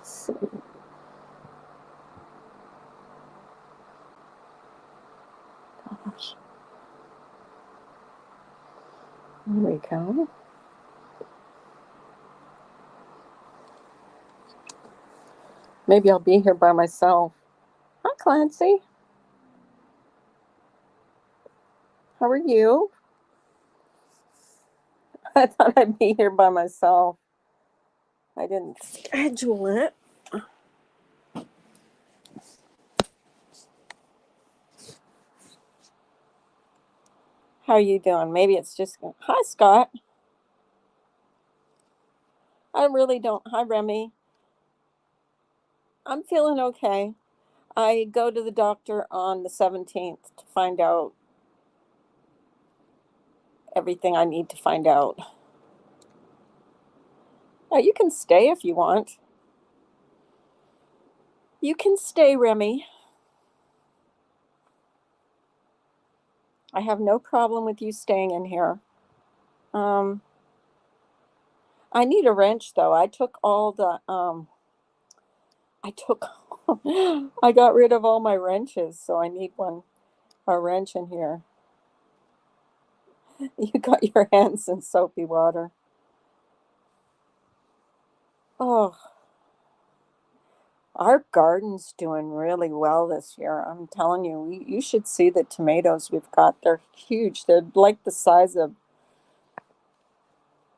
See. Gosh. There we go. Maybe I'll be here by myself. Hi, Clancy. How are you? I thought I'd be here by myself. I didn't schedule it. How are you doing? Maybe it's just. Hi, Scott. I really don't. Hi, Remy. I'm feeling okay. I go to the doctor on the 17th to find out everything I need to find out. You can stay if you want. You can stay, Remy. I have no problem with you staying in here. Um, I need a wrench though. I took all the I took I got rid of all my wrenches, so I need a wrench in here. You got your hands in soapy water. Oh, our garden's doing really well this year. I'm telling you, you should see the tomatoes we've got. They're huge. They're like the size of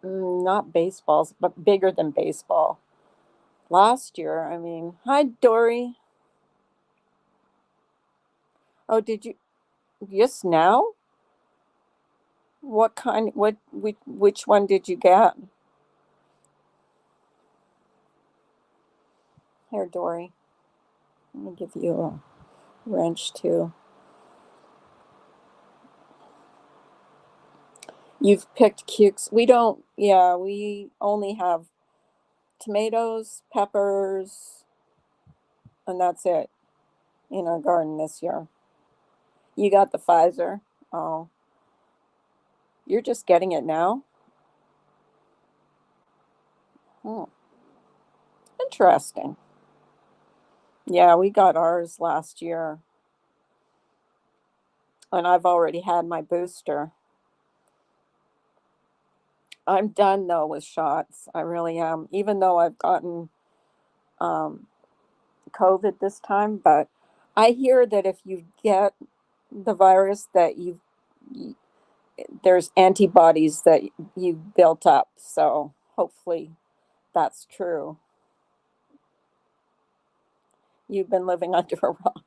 not baseballs, but bigger than baseball. Last year, I mean, hi Dory. Oh, did you just now? What kind? Which one did you get? Here, Dory. Let me give you a wrench too. You've picked cukes. We don't. Yeah, we only have tomatoes, peppers, and that's it in our garden this year. You got the Pfizer. Oh, you're just getting it now? Hmm. Interesting. Yeah, we got ours last year, and I've already had my booster. I'm done though with shots. I really am. Even though I've gotten um, COVID this time, but I hear that if you get the virus, that you there's antibodies that you've built up. So hopefully that's true. You've been living under a rock.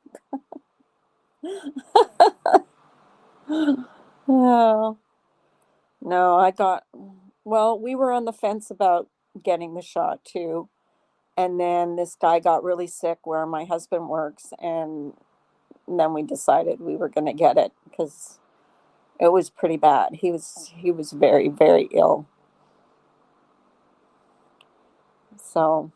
Oh, no, well, we were on the fence about getting the shot too. And then this guy got really sick where my husband works. And then we decided we were going to get it because it was pretty bad. He was very, very ill. So,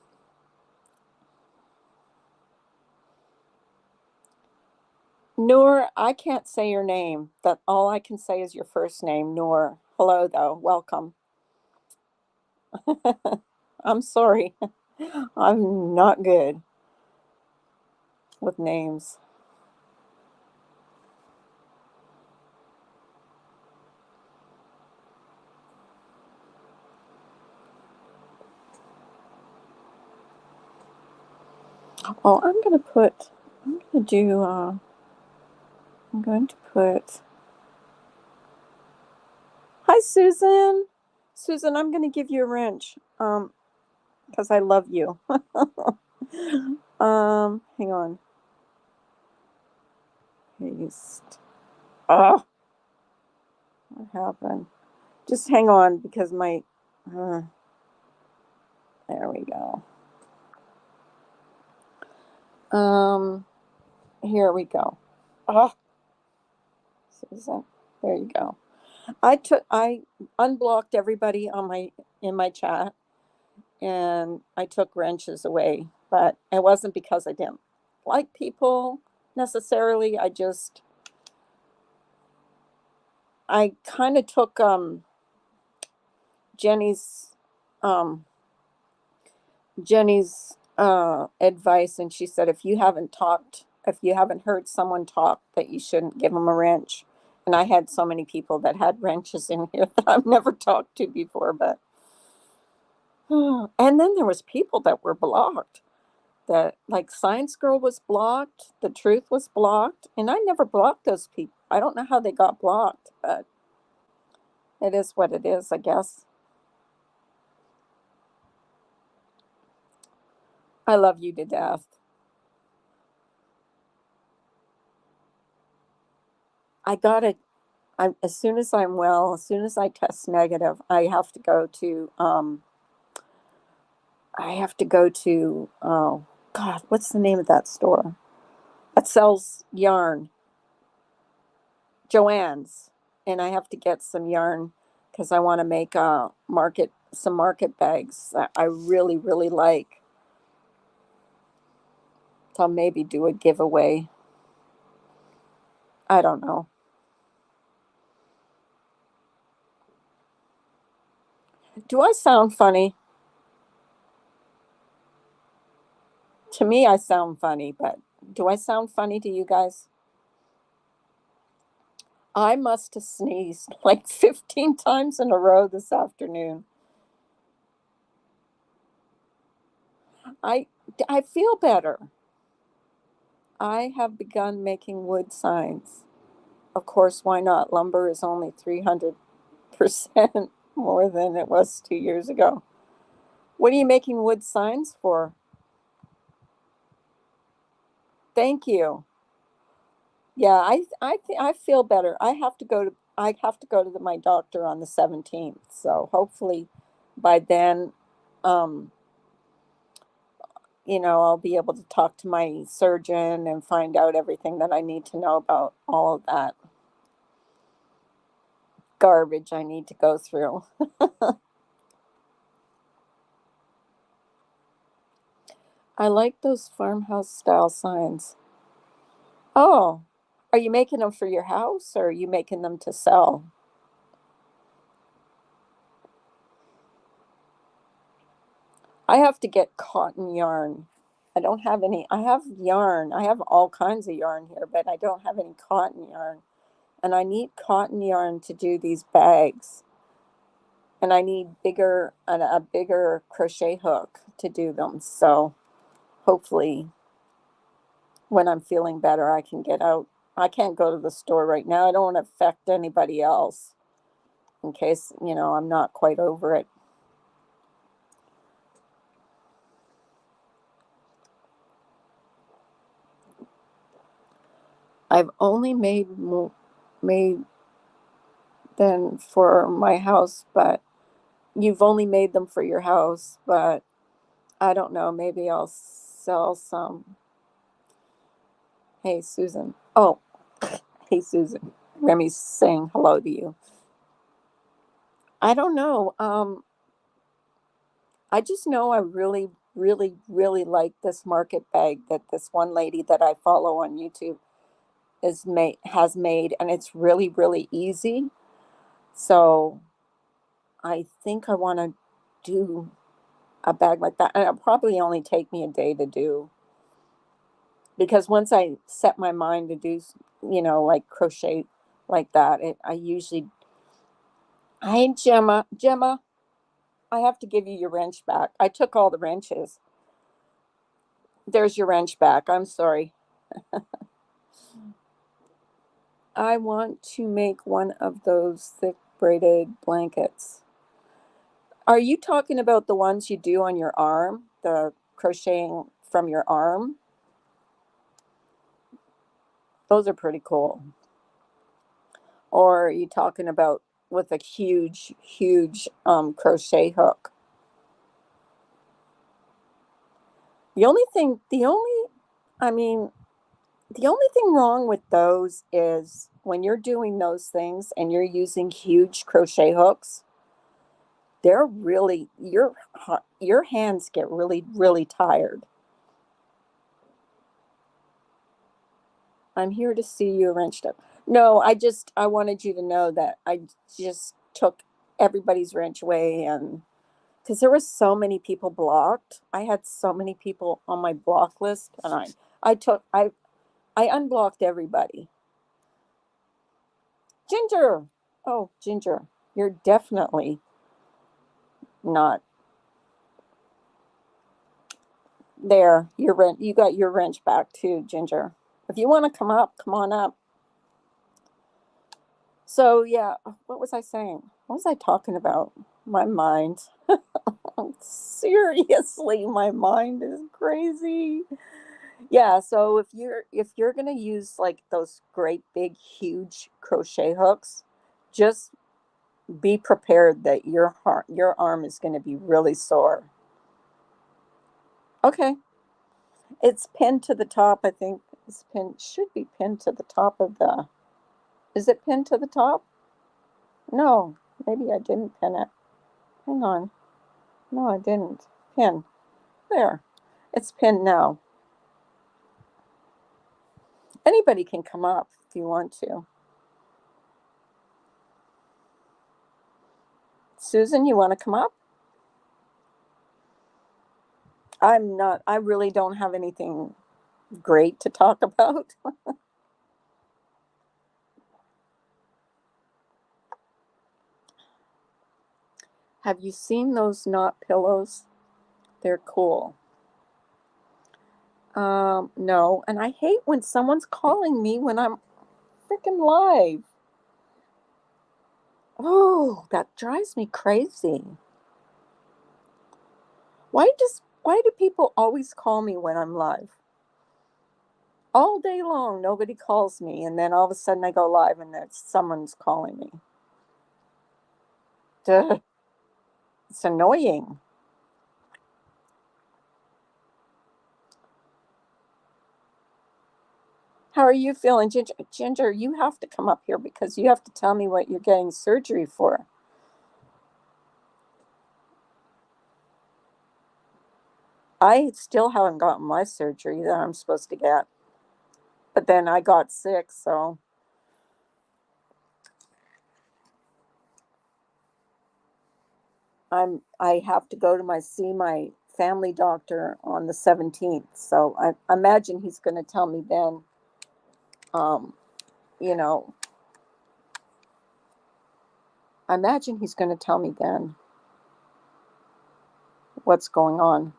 Noor, I can't say your name. That all I can say is your first name, Noor. Hello, though. Welcome. I'm sorry. I'm not good with names. Oh, I'm gonna do, I'm going to put, hi, Susan. Susan, I'm going to give you a wrench, because I love you. Hang on. Paste. Oh, what happened? Just hang on because uh, there we go. Um, Here we go. Oh, Susan, there you go. I unblocked everybody on my in my chat and I took wrenches away, but it wasn't because I didn't like people necessarily. I just I kind of took Jenny's um advice, and she said if you haven't heard someone talk, that you shouldn't give them a wrench. And I had so many people that had wrenches in here that I've never talked to before, but and then there was people that were blocked. That like Science Girl was blocked, The Truth was blocked, and I never blocked those people. I don't know how they got blocked, but it is what it is, I guess. I love you to death. I got it. As soon as I'm well, as soon as I test negative, I have to go to, oh God, what's the name of that store that sells yarn? Joann's. And I have to get some yarn because I want to make some market bags that I really, really like. So I'll maybe do a giveaway. I don't know. Do I sound funny? To me, I sound funny, but do I sound funny to you guys? I must have sneezed like 15 times in a row this afternoon. I I feel better. I have begun making wood signs. Of course, why not? Lumber is only 300% more than it was 2 years ago. What are you making wood signs for? Thank you. Yeah, I feel better. I have to go to my doctor on the 17th. So hopefully by then, um, I'll be able to talk to my surgeon and find out everything that I need to know about all of that garbage I need to go through. I like those farmhouse style signs. Oh, are you making them for your house or are you making them to sell? I have to get cotton yarn. I don't have any. I have yarn. I have all kinds of yarn here, but I don't have any cotton yarn. And I need cotton yarn to do these bags. And I need a bigger crochet hook to do them. So hopefully when I'm feeling better, I can get out. I can't go to the store right now. I don't want to affect anybody else in case, I'm not quite over it. I've only made them for my house, but you've only made them for your house, but I don't know, maybe I'll sell some. Hey, Susan. Oh, hey, Susan. Remy's saying hello to you. I don't know. I just know I really, really, really like this market bag that this one lady that I follow on YouTube has made, and it's really, really easy. So I think I want to do a bag like that, and it'll probably only take me a day to do because once I set my mind to do, like crochet like that, I usually. Hi, Gemma. Gemma, I have to give you your wrench back. I took all the wrenches. There's your wrench back. I'm sorry. I want to make one of those thick braided blankets. Are you talking about the ones you do on your arm? The crocheting from your arm? Those are pretty cool. Or are you talking about with a huge, huge crochet hook? The only thing, the only, I mean, the only thing wrong with those is when you're doing those things and you're using huge crochet hooks, they're really your hands get really, really tired. I'm here to see you wrenched up. No, I wanted you to know that I just took everybody's wrench away, and because there was so many people blocked. I had so many people on my block list, and I took, I unblocked everybody. Ginger. Oh, Ginger, you're definitely not there. You got your wrench back too, Ginger. If you want to come up, come on up. So yeah, what was I saying? What was I talking about? My mind. Seriously, my mind is crazy. Yeah, so if you're gonna use like those great big huge crochet hooks, just be prepared that your arm is going to be really sore. Okay, it's pinned to the top. I think it's pinned, should be pinned to the top of the. Is it pinned to the top? No, maybe I didn't pin it. Hang on. No, I didn't. Pin. There. It's pinned now. Anybody can come up if you want to. Susan, you want to come up? I really don't have anything great to talk about. Have you seen those knot pillows? They're cool. No, and I hate when someone's calling me when I'm freaking live. Oh, that drives me crazy. Why do people always call me when I'm live? All day long, nobody calls me, and then all of a sudden I go live and there's someone's calling me. Duh, it's annoying. How are you feeling, Ginger? Ginger, you have to come up here because you have to tell me what you're getting surgery for. I still haven't gotten my surgery that I'm supposed to get, but then I got sick, so I have to go to see my family doctor on the 17th. So I imagine he's going to tell me then, um, you know, I imagine he's going to tell me then what's going on.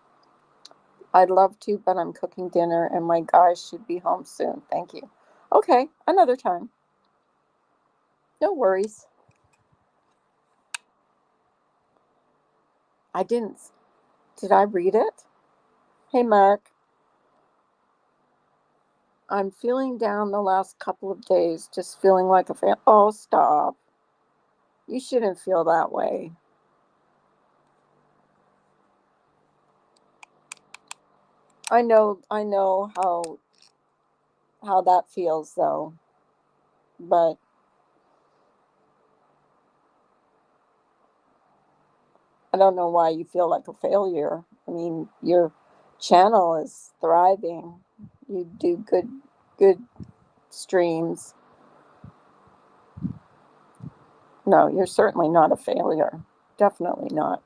I'd love to, but I'm cooking dinner and my guys should be home soon. Thank you. Okay, another time. No worries. I didn't. Did I read it? Hey, Mark. I'm feeling down the last couple of days, just feeling like a fan. Oh, stop. You shouldn't feel that way. I know how that feels though, but I don't know why you feel like a failure. I mean, your channel is thriving. You do good streams. No, you're certainly not a failure. Definitely not.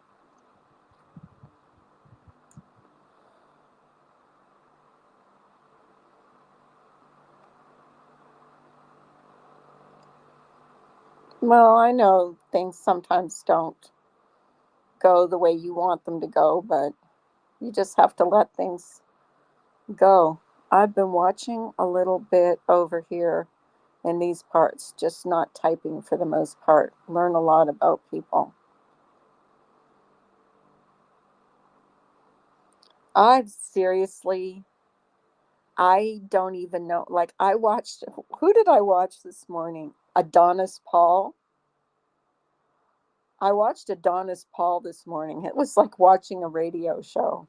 Well, I know things sometimes don't go the way you want them to go, but you just have to let things go. I've been watching a little bit over here in these parts, just not typing for the most part. Learn a lot about people. I've seriously, I don't even know. Like, I watched, who did I watch this morning? Adonis Paul. I watched Adonis Paul this morning. It was like watching a radio show.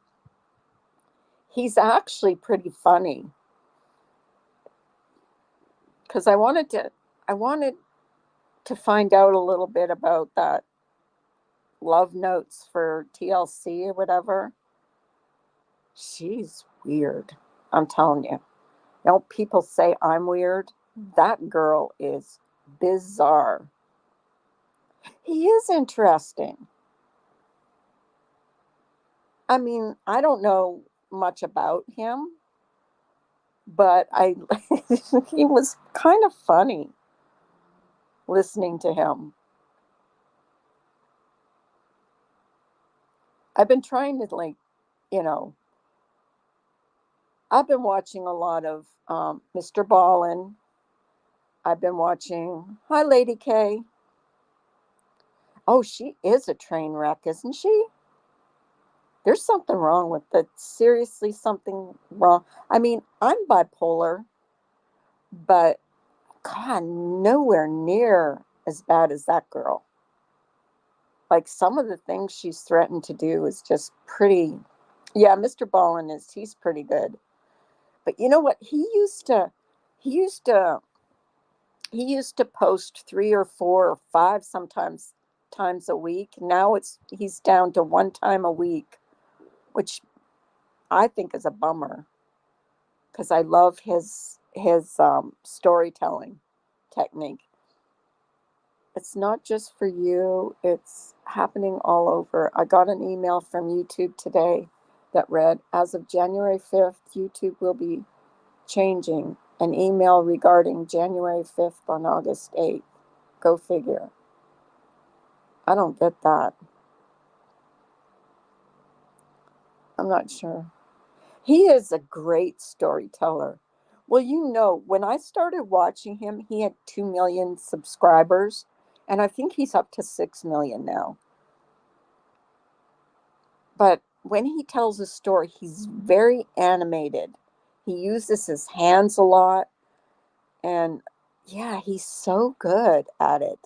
He's actually pretty funny because I wanted to find out a little bit about that love notes for TLC or whatever. She's weird. I'm telling you. You know, people say I'm weird. That girl is bizarre. He is interesting. I mean, I don't know much about him, but I he was kind of funny listening to him. I've been trying to you know, I've been watching a lot of Mr. Ballin. I've been watching Hi Lady K. Oh, she is a train wreck, isn't she? There's something wrong with that. Seriously, something wrong. I mean, I'm bipolar, but God, nowhere near as bad as that girl. Like some of the things she's threatened to do is just pretty. Yeah, Mr. Ballin he's pretty good. But you know what? He used to, he used to post 3 or 4 or 5 sometimes times a week. Now he's down to one time a week, which I think is a bummer because I love his storytelling technique. It's not just for you, it's happening all over. I got an email from YouTube today that read, as of January 5th, YouTube will be changing. An email regarding January 5th on August 8th. Go figure. I don't get that. I'm not sure. He is a great storyteller. Well, when I started watching him, he had 2 million subscribers, and I think he's up to 6 million now. But when he tells a story, he's very animated. He uses his hands a lot, and yeah, he's so good at it.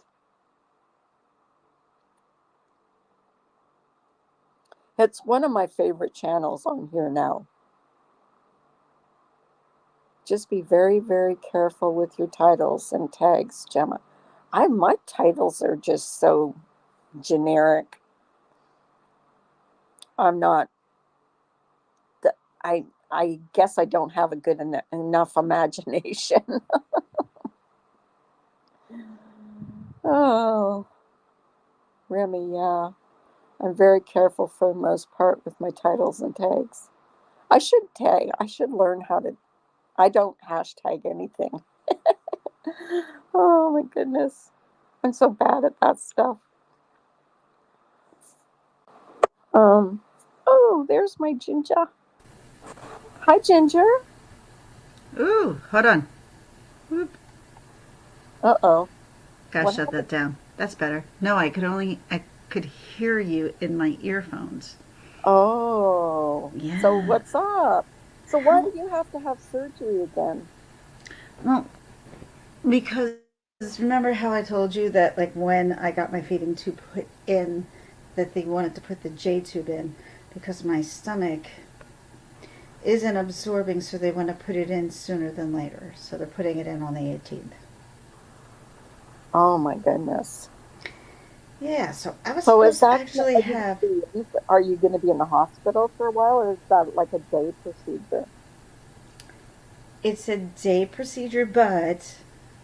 It's one of my favorite channels on here now. Just be very, very careful with your titles and tags, Gemma. My titles are just so generic. I'm not. I guess I don't have a good enough imagination. Oh, Remy, yeah. I'm very careful for the most part with my titles and tags. I should tag. I should learn how to. I don't hashtag anything. Oh my goodness. I'm so bad at that stuff. Um, oh, there's my Ginger. Hi, Ginger. Ooh, hold on. Whoop. Uh-oh. Gotta What shut happened? that down. That's better. No, I could hear you in my earphones. Oh, so Yeah. what's up? So why How? do you have to have surgery again? Well, because remember how I told you that like when I got my feeding tube put in, that they wanted to put the J tube in because my stomach isn't absorbing, so they want to put it in sooner than later. So they're putting it in on the 18th. Oh my goodness. Yeah, so I was So is supposed to that, actually have. are you going to be in the hospital for a while, or is that like a day procedure? It's a day procedure, but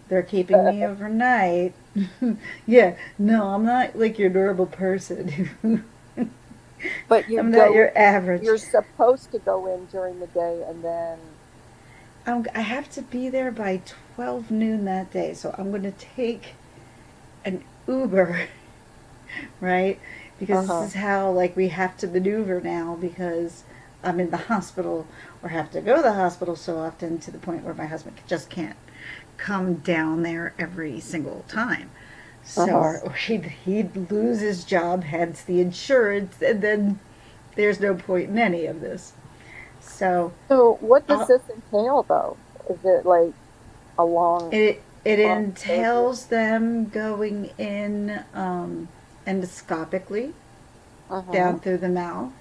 they're keeping me overnight. Yeah, no, I'm not like your normal person. But you I'm not go, your average. you're supposed to go in during the day and then, I have to be there by 12 noon that day, so I'm going to take an Uber, right? Because this uh-huh, is how like we have to maneuver now because I'm in the hospital or have to go to the hospital so often to the point where my husband just can't come down there every single time. So uh-huh. or he'd lose his job, hence the insurance, and then there's no point in any of this. So So what does uh, this entail though? Is it like a it long surgery? entails them going in endoscopically Uh-huh. down through the mouth,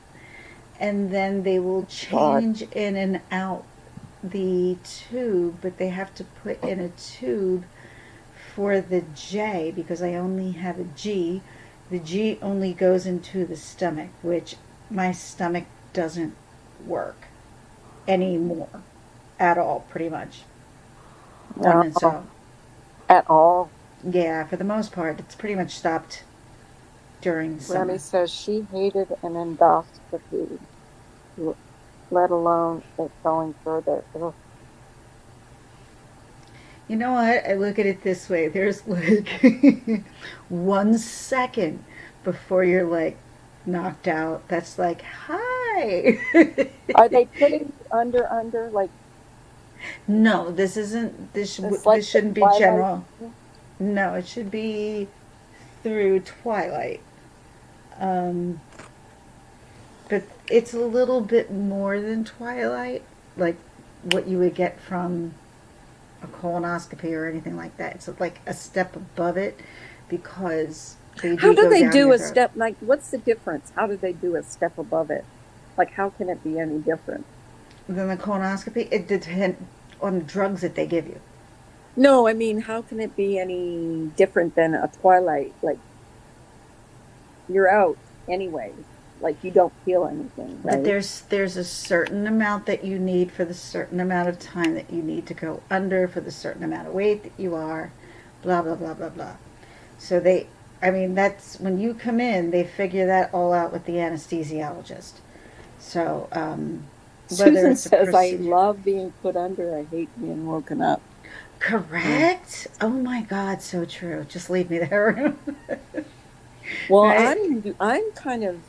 and then they will God. change in and out the tube, but they have to put in a tube for the J because I only have a G. The G only goes into the stomach, which my stomach doesn't work anymore at all, pretty much. on its No, own. at all. Yeah, for the most part, it's pretty much stopped during the Remy summer. says she hated an endoscopy, l- let alone it going further. Ugh. You know what? I look at it this way. There's like 1 second before you're like knocked out. That's like, hi. Are they putting you under, like, No, this isn't. it's This like the shouldn't be Twilight? general. No, it should be through Twilight. Um, but it's a little bit more than Twilight, like what you would get from a colonoscopy or anything like that. It's like a step above it because they How do do go they down do your a throat. step, like, what's the difference? How do they do a step above it? Like, how can it be any different? Then the colonoscopy, it depends on the drugs that they give you. No, I mean, how can it be any different than a Twilight? Like, you're out anyway. Like, you don't feel anything, But right? there's a certain amount that you need for the certain amount of time that you need to go under for the certain amount of weight that you are, blah blah blah blah blah. So they, I mean, that's when you come in, they figure that all out with the anesthesiologist. So whether Susan it's a says, I procedure, love being put under. I hate being woken up. Yeah. correct? Oh my God, so true. Just leave me there. Well, Right? I'm kind of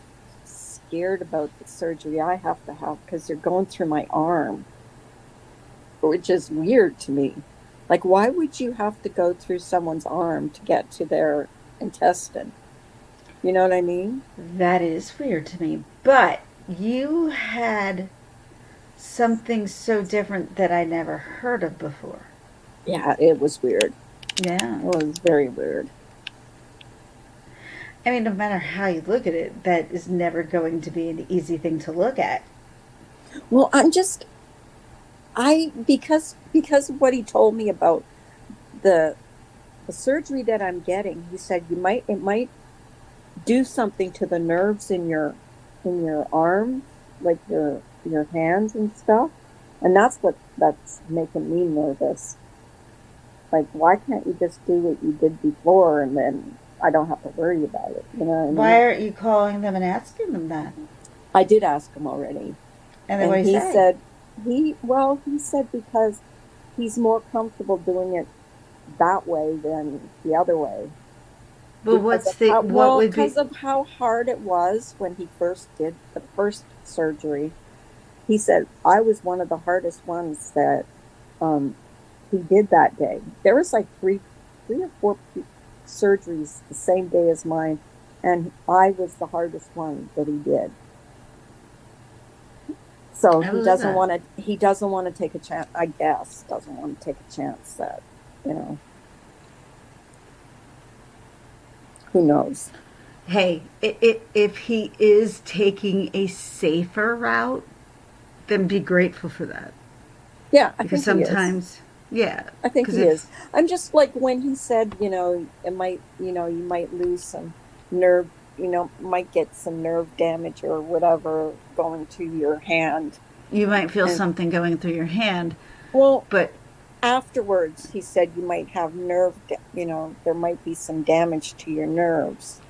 scared about the surgery I have to have because they're going through my arm, which is weird to me. Like, why would you have to go through someone's arm to get to their intestine? You know what I mean? That is weird to me. But you had something so different that I never heard of before. Yeah, it was weird. Yeah. It was very weird. I mean, no matter how you look at it, that is never going to be an easy thing to look at. Well, because of what he told me about the the surgery that I'm getting, he said it might do something to the nerves in your arms, like your hands and stuff. And that's making me nervous. Like, why can't you just do what you did before and then I don't have to worry about it? You know what I Why mean? aren't you calling them and asking them that? I did ask him already. And then what And do you he say? said he said because he's more comfortable doing it that way than the other way. Well, what's the what would be? Because of how hard it was when he first did the first surgery. He said I was one of the hardest ones that um he did that day. There was like three or four surgeries the same day as mine, and I was the hardest one that he did. So I believe that. he doesn't want to take a chance, I guess, doesn't want to take a chance that, you know, who knows. Hey, if he is taking a safer route, then be grateful for that. Yeah, I Because think he is. sometimes, yeah, I think because he if is. I'm just like when he said, you might lose some nerve, might get some nerve damage or whatever going to your hand. you might feel And something going through your hand, well, but afterwards, he said you might have there might be some damage to your nerves.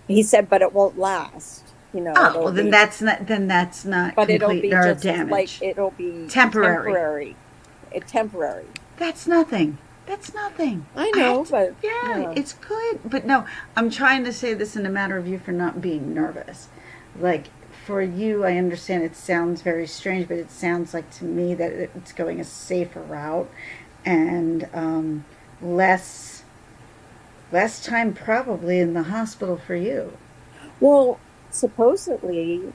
He said, but it won't last. oh, It'll well, be, then that's not but it'll complete be nerve just like damage. it'll be Temporary. temporary. Temporary. That's nothing. That's nothing. I I have know, to, but yeah, yeah. it's good. But no, I'm trying to say this in a matter of you for not being nervous. Like, for you, I understand it sounds very strange, but it sounds like to me that it's going a safer route and less less time probably in the hospital for you. Well, supposedly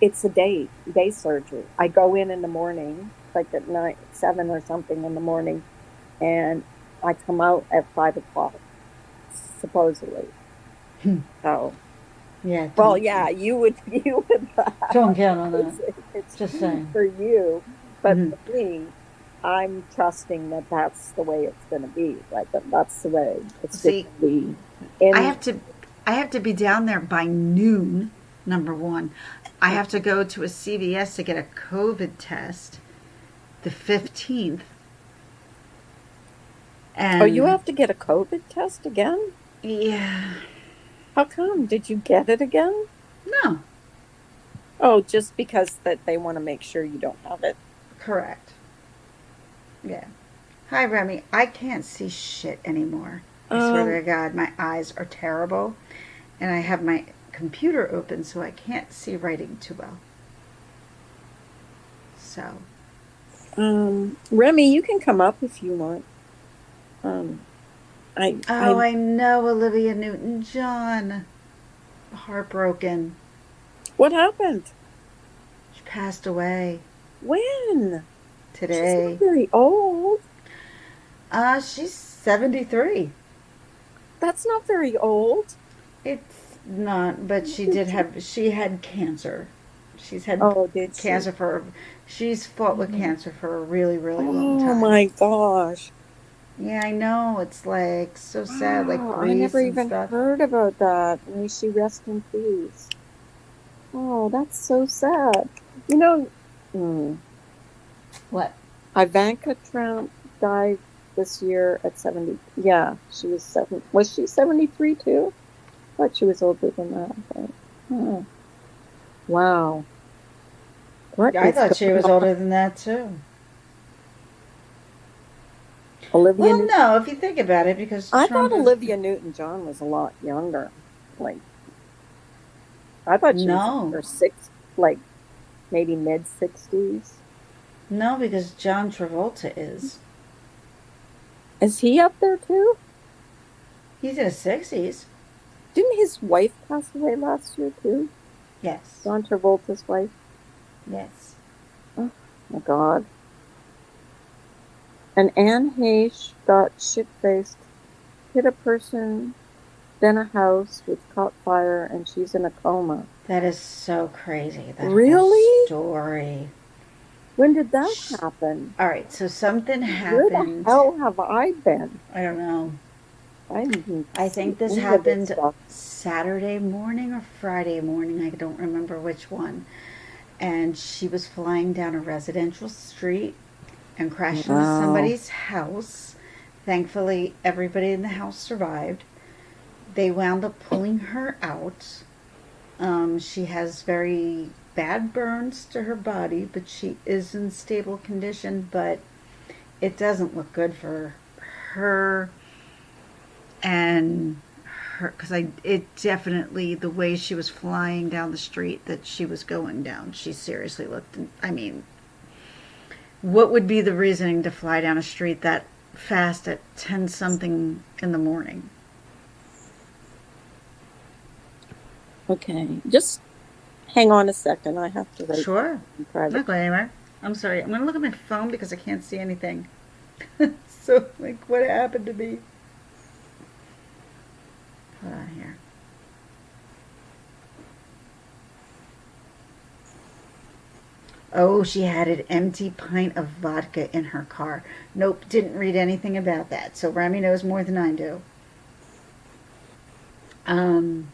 it's a day surgery. I go in the morning, like at 7 or something in the morning, and I come out at 5 o'clock, supposedly. So, Yeah, well, yeah, you would, you would, don't count on that. it's Just huge saying. for you, but Hmm. for me, I'm trusting that that's the way it's going to be. Like that's the way it's going See, to be. I And have to I have to be down there by noon. Number one, I have to go to a CVS to get a COVID test the 15th, Oh, you And have to get a COVID test again? yeah, How come? Did you get it again? no, Oh, just because that they want to make sure you don't have it. correct. Yeah. Hi, Remy. I can't see shit anymore. I swear Um, to God, my eyes are terrible. And I have my computer open so I can't see writing too well. So, Remy, you can come up if you want. Um, oh, I know Olivia Newton John. Heartbroken. what happened? She passed away When? She's not today. very old. She's 73. That's not very old. It's not, but she had cancer. She's had Oh, did she? cancer for, she's fought with Mhm. cancer for a really, really long Oh time. my gosh. Yeah, I know. It's like so sad, like Wow, I never Grease and even stuff. heard about that. May she rest in peace. Oh, that's so sad. You know, mm, What? Ivanka Trump died this year at 70. Yeah, she was seven. Was she 73 too? I thought she was older than that. But, hmm. Wow. What I is thought she going was on? older than that too. Olivia Well, Newton. no, if you think about it, because I thought Trump is. Olivia Newton-John was a lot younger. Like, I thought she was in No, her six, like maybe mid 60s. no, because John Travolta is. Is he up there too? He's in his 60s. Didn't his wife pass away last year too? Yes. John Travolta's wife. Yes. Oh my God. And Anne Heche got shit-faced, hit a person, then a house, which caught fire, and she's in a coma. That is so crazy, that whole Really? story. When did that happen? All right, so something Where the happened. hell have I been? I don't know. I didn't I see think this any of this happened stuff. Saturday morning or Friday morning. I don't remember which one. And she was flying down a residential street and crashed into Wow. somebody's house. Thankfully, everybody in the house survived. They wound up pulling her out. She has very bad burns to her body, but she is in stable condition. But it doesn't look good for her and her, because it definitely, the way she was flying down the street that she was going down, she seriously looked. I mean, what would be the reasoning to fly down a street that fast at 10 something in the morning? Okay. Just hang on a second. I have to write Sure. in I'm private. not going anywhere. I'm sorry. I'm going to look at my phone because I can't see anything. So, like, what happened to me? Hold on here. Oh, she had an empty pint of vodka in her car. Nope, didn't read anything about that. So Remy knows more than I do. Um,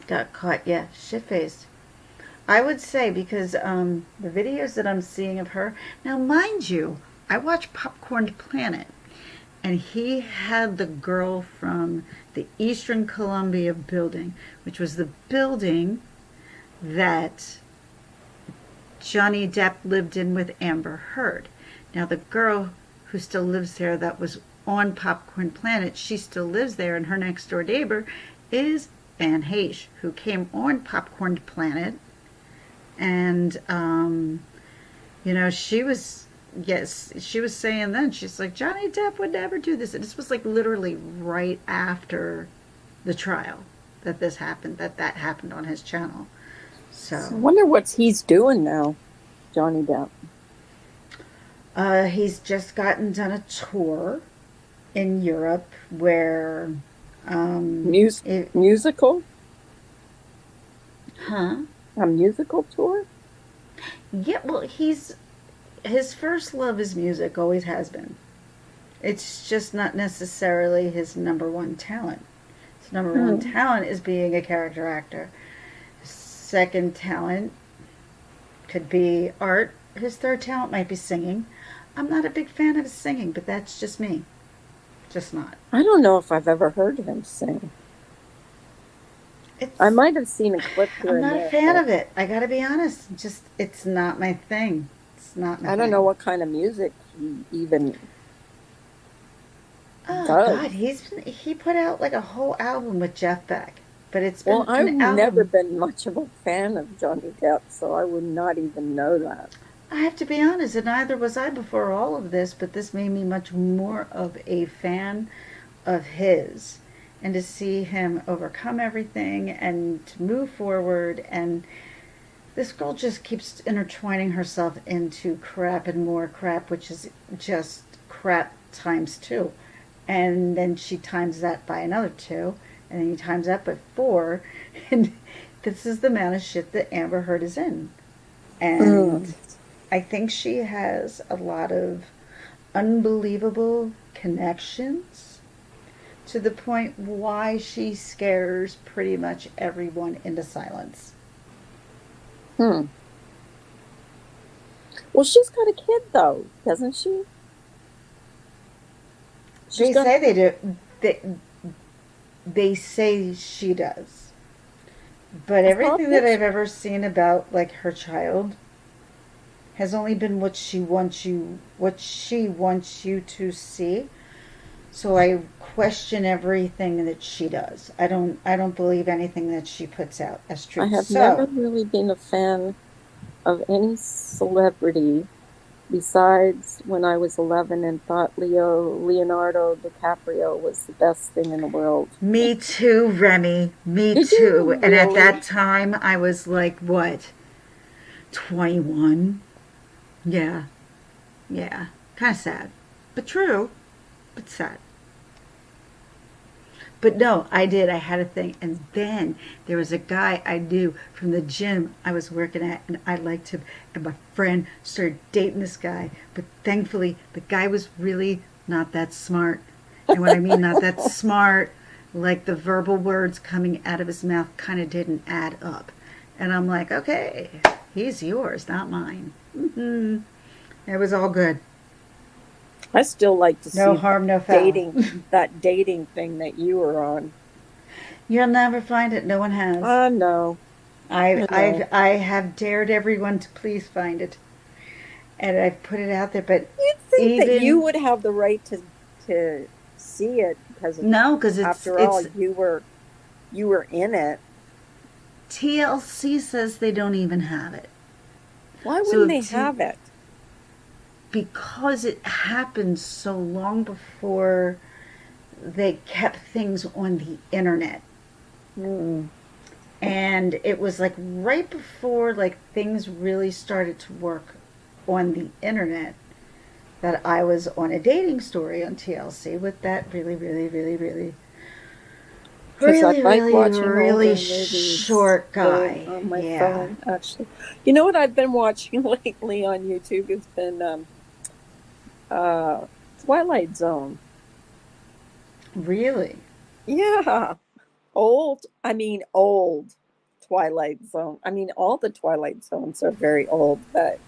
got caught, yeah, shit faced. I would say because the videos that I'm seeing of her now, mind you, I watch Popcorn Planet, and he had the girl from the Eastern Columbia building, which was the building that Johnny Depp lived in with Amber Heard. Now, the girl who still lives there that was on Popcorn Planet, she still lives there, and her next door neighbor is Anne Heche, who came on Popcorn Planet. And, she was, yes, she was saying then, she's like, Johnny Depp would never do this. And this was like literally right after the trial that this happened, that happened on his channel. I So, wonder what he's doing now, Johnny Depp. he's just gotten done a tour in Europe where, Mus it, musical? huh? A musical tour? Yeah, well, his first love is music, always has been. It's just not necessarily his number one talent. His number one Hmm. talent is being a character actor. His second talent could be art. His third talent might be singing. I'm not a big fan of his singing, but that's just me. Just not. I don't know if I've ever heard him sing. I It's might have seen a clip here I'm and not a there, fan but of it. I gotta be honest. Just it's not my thing. It's not my I don't know thing. what kind of music he even Oh God, does. he put out like a whole album with Jeff Beck, but it's Well, been I've an never album. been much of a fan of Johnny Depp, so I would not even know that. I have to be honest, and neither was I before all of this, but this made me much more of a fan of his. And to see him overcome everything and to move forward, and this girl just keeps intertwining herself into crap and more crap, which is just crap times two. And then she times that by another two, and then he times that by four. And this is the amount of shit that Amber Heard is in. And Mm. I think she has a lot of unbelievable connections to the point why she scares pretty much everyone into silence. Hmm. Well, she's got a kid though, doesn't she? She's They got a say they kid. do. They say she does. But I saw a everything that picture. I've ever seen about like her child has only been what she wants you to see. So I question everything that she does. I don't believe anything that she puts out as I truth. have never So really been a fan of any celebrity besides when I was 11 and thought Leonardo DiCaprio was the best thing in the world. me too, Remy. Me Did too. you And at that really? time I was like what? 21? Yeah. Yeah. Kind of sad. But true. But sad. But no, I did. I had a thing. And then there was a guy I knew from the gym I was working at, and I liked him. And my friend started dating this guy. But thankfully, the guy was really not that smart. And what I mean, not that smart, like the verbal words coming out of his mouth kind of didn't add up. And I'm like, okay, he's yours, not mine. Mm-hmm. It was all good. I still like to No see harm, no foul. dating that dating thing that you were on. You'll never find it. No one has. I know. I I know. I I have dared everyone to please find it, and I've put it out there. But You'd think that you even would have the right to see it because no, because it's after all it's you were in it. TLC says they don't even have it. Why wouldn't So they to, have it? because it happened so long before they kept things on the internet, Hmm. and it was like right before like things really started to work on the internet that I was on a dating story on TLC with that Because I like watching really older movies short still guy. on my Yeah. phone, actually. You know what I've been watching lately on YouTube? It's been uh Twilight Zone. Really? Yeah. Old. I mean old Twilight Zone. I mean all the Twilight Zones are very old, but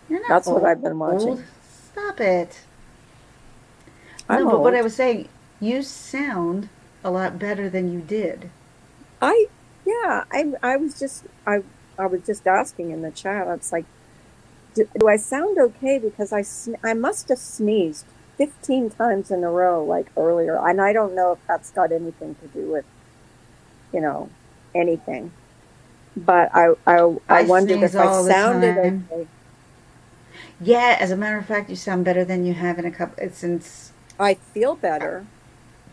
You're not that's what I've been old. watching. Stop it. I'm No, but what I old. was saying, you sound a lot better than you did. I yeah, I was just asking in the chat. I was like, do I sound okay? Because I must have sneezed 15 times in a row like earlier, and I don't know if that's got anything to do with you know anything. But I I wondered sneeze if I all the sounded time. okay. Yeah, as a matter of fact, you sound better than you have in a couple since I feel better.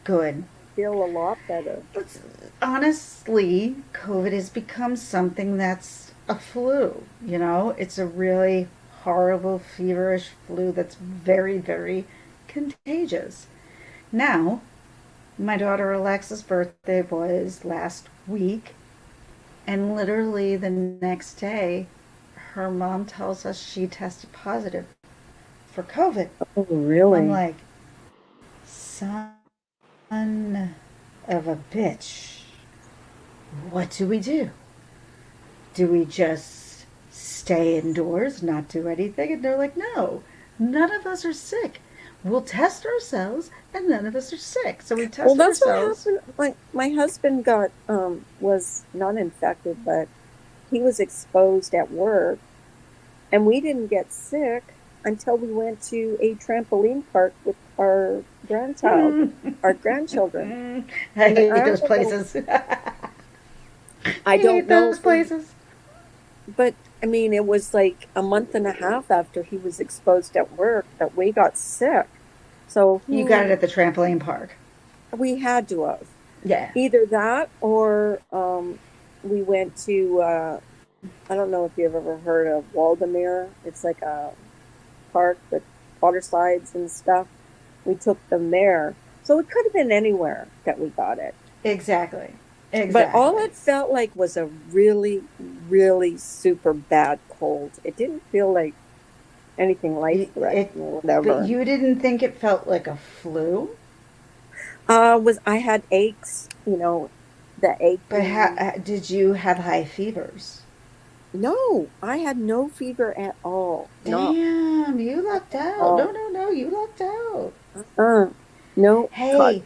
good. Feel a lot better. But honestly, COVID has become something that's a flu. You know, it's a really horrible, feverish flu that's very contagious. Now, my daughter Alexa's birthday was last week, and literally the next day, her mom tells us she tested positive for COVID. Oh, I'm really? like, son of a bitch, what do we do? Do we just stay indoors, not do anything? And they're like, no, none of us are sick. we'll test ourselves, and none of us are sick. So we Well, tested that's what ourselves. happened. My husband got was not infected, but he was exposed at work, and we didn't get sick until we went to a trampoline park with our grandchildren. I And hate those places. I I don't hate know those if we, places. but I mean, it was like a month and a half after he was exposed at work that we got sick. So You got it at the trampoline park. we had to have Yeah. either that or we went to I don't know if you've ever heard of Waldemere. It's like a park with water slides and stuff. We took them there. So it could have been anywhere that we got it. Exactly. But all Exactly. it felt like was a really, really super bad cold. It didn't feel like anything life It, threatening or but whatever. you didn't think it felt like a flu? Was I had aches, the But aching. did you have high fevers? No, I had no fever at all. Not Damn, you at lucked out. No, all. no, no, you lucked out. Uh, no, Hey,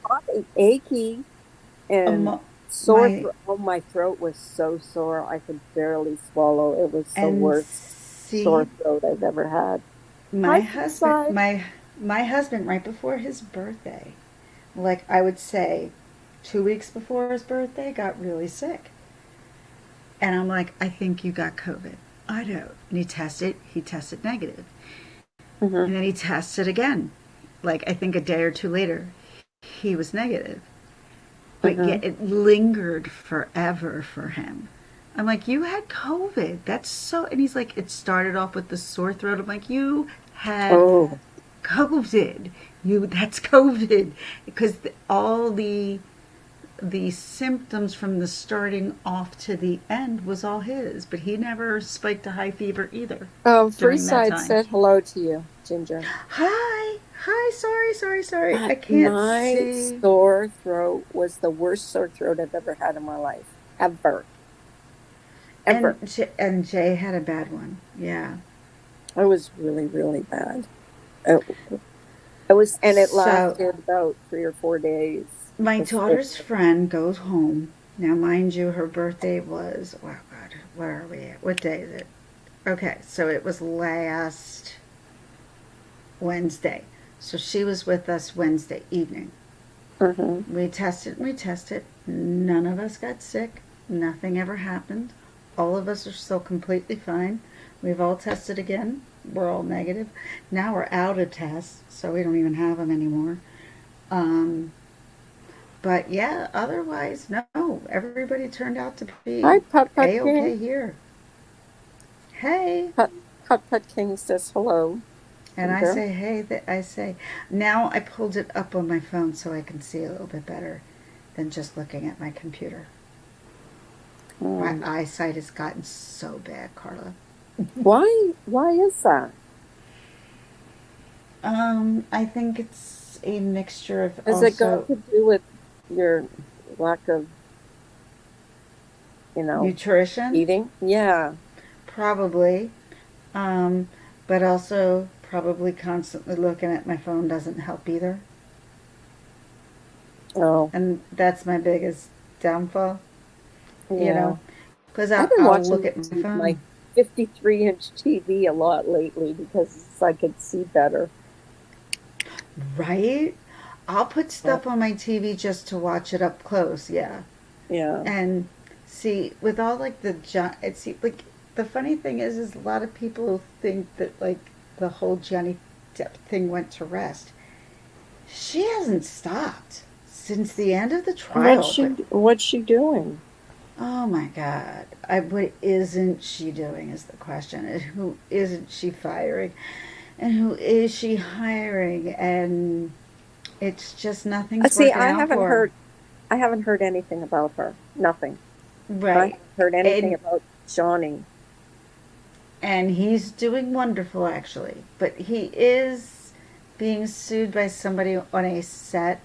achy and um, sore my throat. Oh, my throat was so sore I could barely swallow. It was the and worst sore see, throat I've ever had. my Hi, husband, Seaside. my husband, right before his birthday, like I would say, 2 weeks before his birthday, got really sick, and I'm like, I think you got COVID. I know. And he tested. He tested negative, Mm-hmm, and then he tested again. Like I think a day or two later, he was negative. But mm-hmm, yet it lingered forever for him. I'm like, you had COVID. That's so. And he's like, it started off with the sore throat. I'm like, you had oh, COVID. That's COVID because all the symptoms from the starting off to the end was all his. But he never spiked a high fever either during that Freeside time. said hello to you, Ginger. Hi, hi. Sorry, sorry, sorry. I But can't my see. sore throat was the worst sore throat I've ever had in my life. Ever. Ever. And Jay had a bad one. Yeah. It was really, really bad. It, it was, and it So lasted about 3 or 4 days. my It's so, daughter's friend goes home. Now, mind you, her birthday was, oh God, where are we at? What day is it? Okay, so it was last Wednesday. So she was with us Wednesday evening. hmm We tested. None of us got sick. Nothing ever happened. All of us are still completely fine. We've all tested again. We're all negative. Now we're out of tests, so we don't even have them anymore. Um, But yeah, otherwise, no. Everybody turned out to Hi, be Putt Putt a-okay King. here. Hey. Putt Putt King says hello, And I Ginger. say, hey, I say, now I pulled it up on my phone so I can see a little bit better than just looking at my computer. My Hmm. eyesight has gotten so bad, Carla. Why is that? I think it's a mixture of Has it got also to do with your lack of, you know, nutrition, eating? Yeah. probably, um, but also probably constantly looking at my phone doesn't help either. Oh, And that's my biggest downfall, you yeah. know, because I've been I'll look watching at my my phone. 53-inch TV a lot lately because I could see better. Right? I'll put Yeah. stuff on my TV just to watch it up close, yeah. Yeah. And see, with all like it's like the funny thing is a lot of people think that like the whole Johnny Depp thing went to rest. She hasn't stopped since the end of the trial, but What's she doing? oh my God. What isn't she doing is the question. And who isn't she firing? And who is she hiring? And it's just nothing's See, working out for her. I haven't heard anything about her. Nothing. I Right. haven't heard anything And about Johnny. and he's doing wonderful actually. But he is being sued by somebody on a set,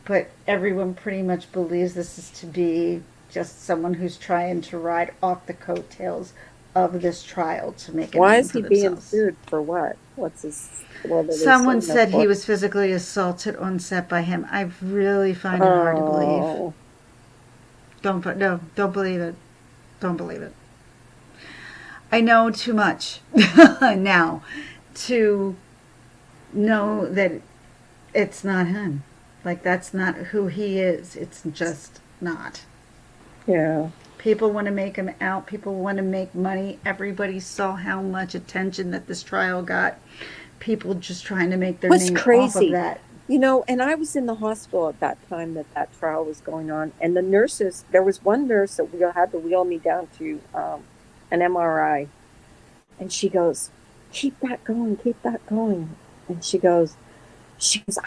but everyone pretty much believes this is to be just someone who's trying to ride off the coattails of this trial to make a Why name is for he being themselves. sued for what? What's his, what are they Someone suing him said he for? was physically assaulted on set by him. I really find it hard to believe. Oh, Don't believe it. Don't believe it. I know too much now to know that it's not him. Like, that's not who he is. It's just not. yeah. People want to make him out. People want to make money. Everybody saw how much attention that this trial got. People just trying to make their What's name off of crazy, that. and I was in the hospital at that time that that trial was going on, and the nurses, there was one nurse that had to wheel me down to an MRI, and she goes, keep that going, and she goes,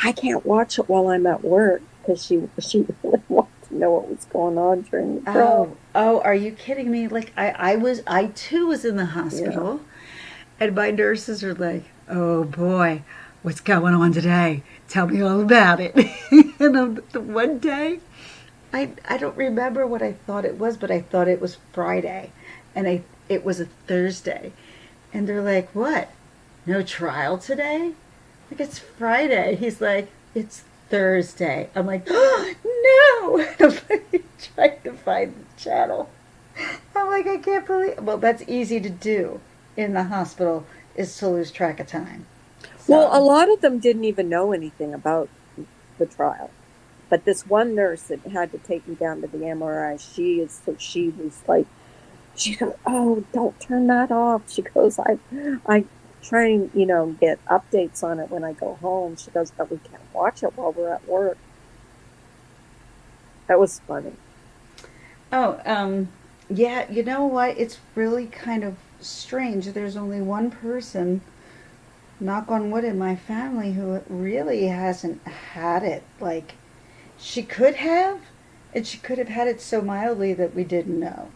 I can't watch it while I'm at work because she really wanted to know what was going on during the trial. Oh, are you kidding me? Like, I too was in the Yeah. hospital, and my nurses are like, oh boy, what's going on today? Tell me all about it. And the one day, I don't remember what I thought it was, but I thought it was Friday, and it was a Thursday, and they're like, what? No trial today? Like, it's Friday. He's like, it's Thursday. I'm like, oh, no. I'm like, trying to find the channel. I'm like, I can't believe. Well, that's easy to do in the hospital, is to lose track of time. Well, a So, lot of them didn't even know anything about the trial. But this one nurse that had to take me down to the MRI, she was like, she goes, oh, don't turn that off. She goes, I try and, get updates on it when I go home. She goes, but we can't watch it while we're at work. That was funny. oh, yeah, you know what? It's really kind of strange. There's only one person, knock on wood, in my family who really hasn't had it. Like, she could have, and she could have had it so mildly that we didn't know.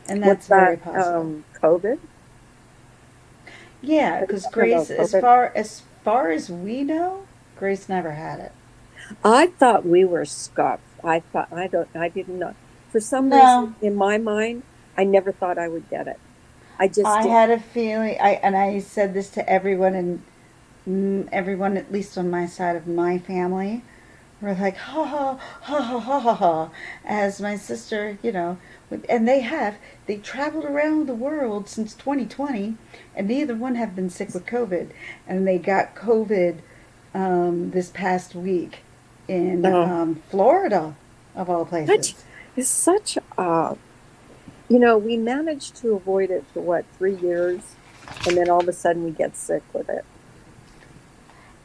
And What's that's very that? possible. COVID? Yeah, Are you because talking about Grace, COVID? as far as we know, Grace never had it. I thought we were scuffed. I didn't know. For some reason, No, in my mind, I never thought I would get it. I just I didn't. had a feeling. I said this to everyone, and everyone, at least on my side of my family, were like, ha ha ha ha ha ha ha, as my sister, and they traveled around the world since 2020, and neither one have been sick with COVID, and they got COVID this past week in No. Florida, of all Such places. it's such we managed to avoid it for what, 3 years, and then all of a sudden we get sick with it.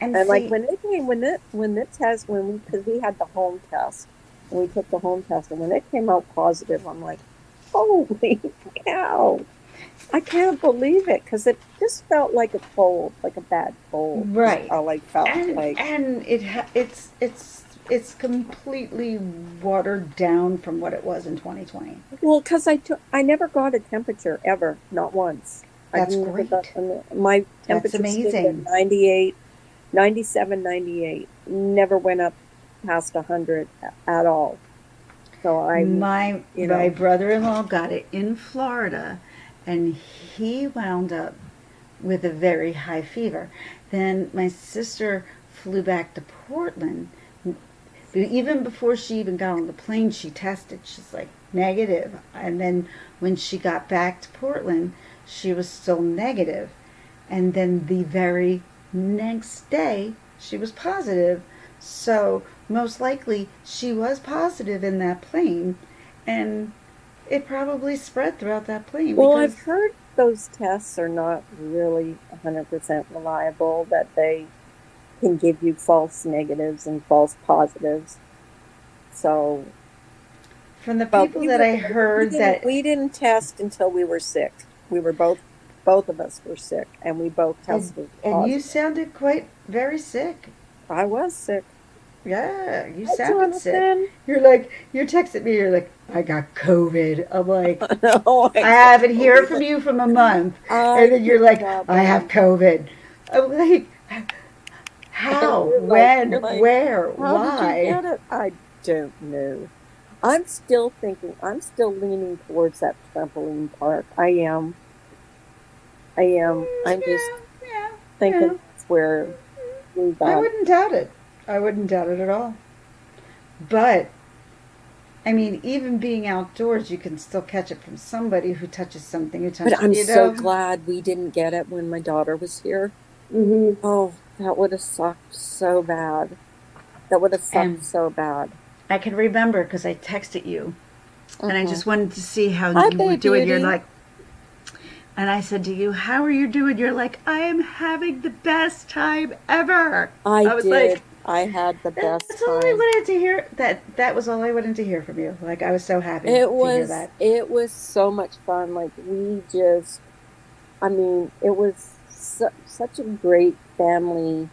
And And like see, when it came, when the test, because we had the home test, and we took the home test, and when it came out positive, I'm like, holy cow! I can't believe it because it just felt like a cold, like a bad cold, is right, all I felt and like. it's completely watered down from what it was in 2020. Well, because I never got a temperature ever, not once. I That's never got, great. my That's temperature stayed at amazing. 98, 97, 98. Never went up past 100 at all. So My brother-in-law got it in Florida, and he wound up with a very high fever. Then my sister flew back to Portland. Even before she even got on the plane, she tested. She's like negative. And then when she got back to Portland, she was still negative. And then the very next day, she was positive. So most likely, she was positive in that plane, and it probably spread throughout that plane well, I've because heard those tests are not really 100% reliable, that they can give you false negatives and false positives. So, from the but people that I heard that, we didn't test until we were sick. We were both of us were sick, and we both and, tested and you positive. sounded quite very sick. I was sick. Yeah, you Hi, sounded sick. Jonathan. You texted me, you're like, I got COVID. I'm like, No, I I can't haven't heard believe from it. you from a month. And I then you're like, cannot I have believe it. COVID. I'm like, And how? When? you're like, Where? how did you Why? get it? I don't know. I'm still leaning towards that trampoline park. I am. I am. I'm just Yeah, thinking yeah. that's where we I got. wouldn't doubt it. I wouldn't doubt it at all. But I mean, even being outdoors, you can still catch it from somebody who touches something, who But touches, I'm you so know. glad we didn't get it when my daughter was here. Hmm. Oh, that would have sucked so bad. That would have sucked And so bad. I can remember because I texted you, and I Hmm. just wanted to see how Hi, you were Babe doing. You're Beauty. like, and I said to you, "How are you doing?" You're like, "I am having the best time ever." I I was like, did. I had the best "That's all I time. wanted to hear." That was all I wanted to hear from you. Like I was so happy to hear that. It was so much fun. Like we just, I mean, it was such a great family,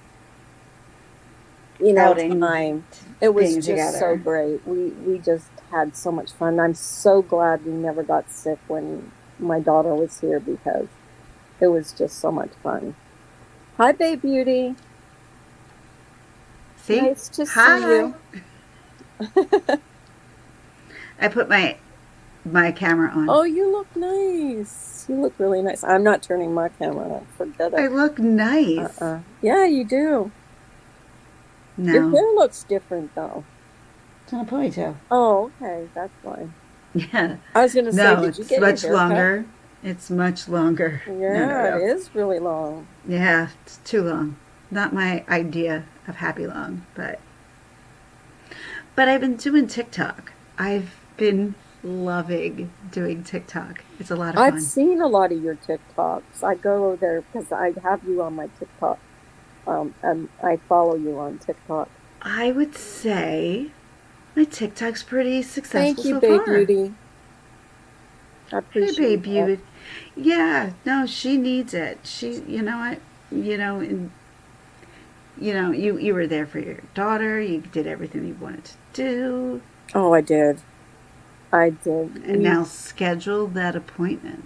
Outing, time. It was being just so together. great. We just had so much fun. I'm so glad we never got sick when my daughter was here because it was just so much fun. Hi, Babe Beauty. See? Nice to see Hi. you. I put my camera on. Oh, you look nice. You look really nice. I'm not turning my camera on. Forget I it. look nice. Yeah, you do. Your No, hair looks different though. it's not a ponytail. Oh, okay. That's why. Yeah. I was gonna say, No, did you it's get your much hair cut? longer. It's much longer. No, no, Yeah, it no. is really long. Yeah, it's too long. Not my idea of happy long, but I've been doing TikTok. I've been loving doing TikTok. It's a lot of I've fun. seen a lot of your TikToks. I go there because I have you on my TikTok. And I follow you on TikTok. I would say my TikTok's pretty successful Thank you, so Babe far. Beauty. I Hey, appreciate babe, that. yeah, no, she needs it. You know what, and you were there for your daughter. You did everything you wanted to do, Oh, I did. I did. and now schedule that appointment.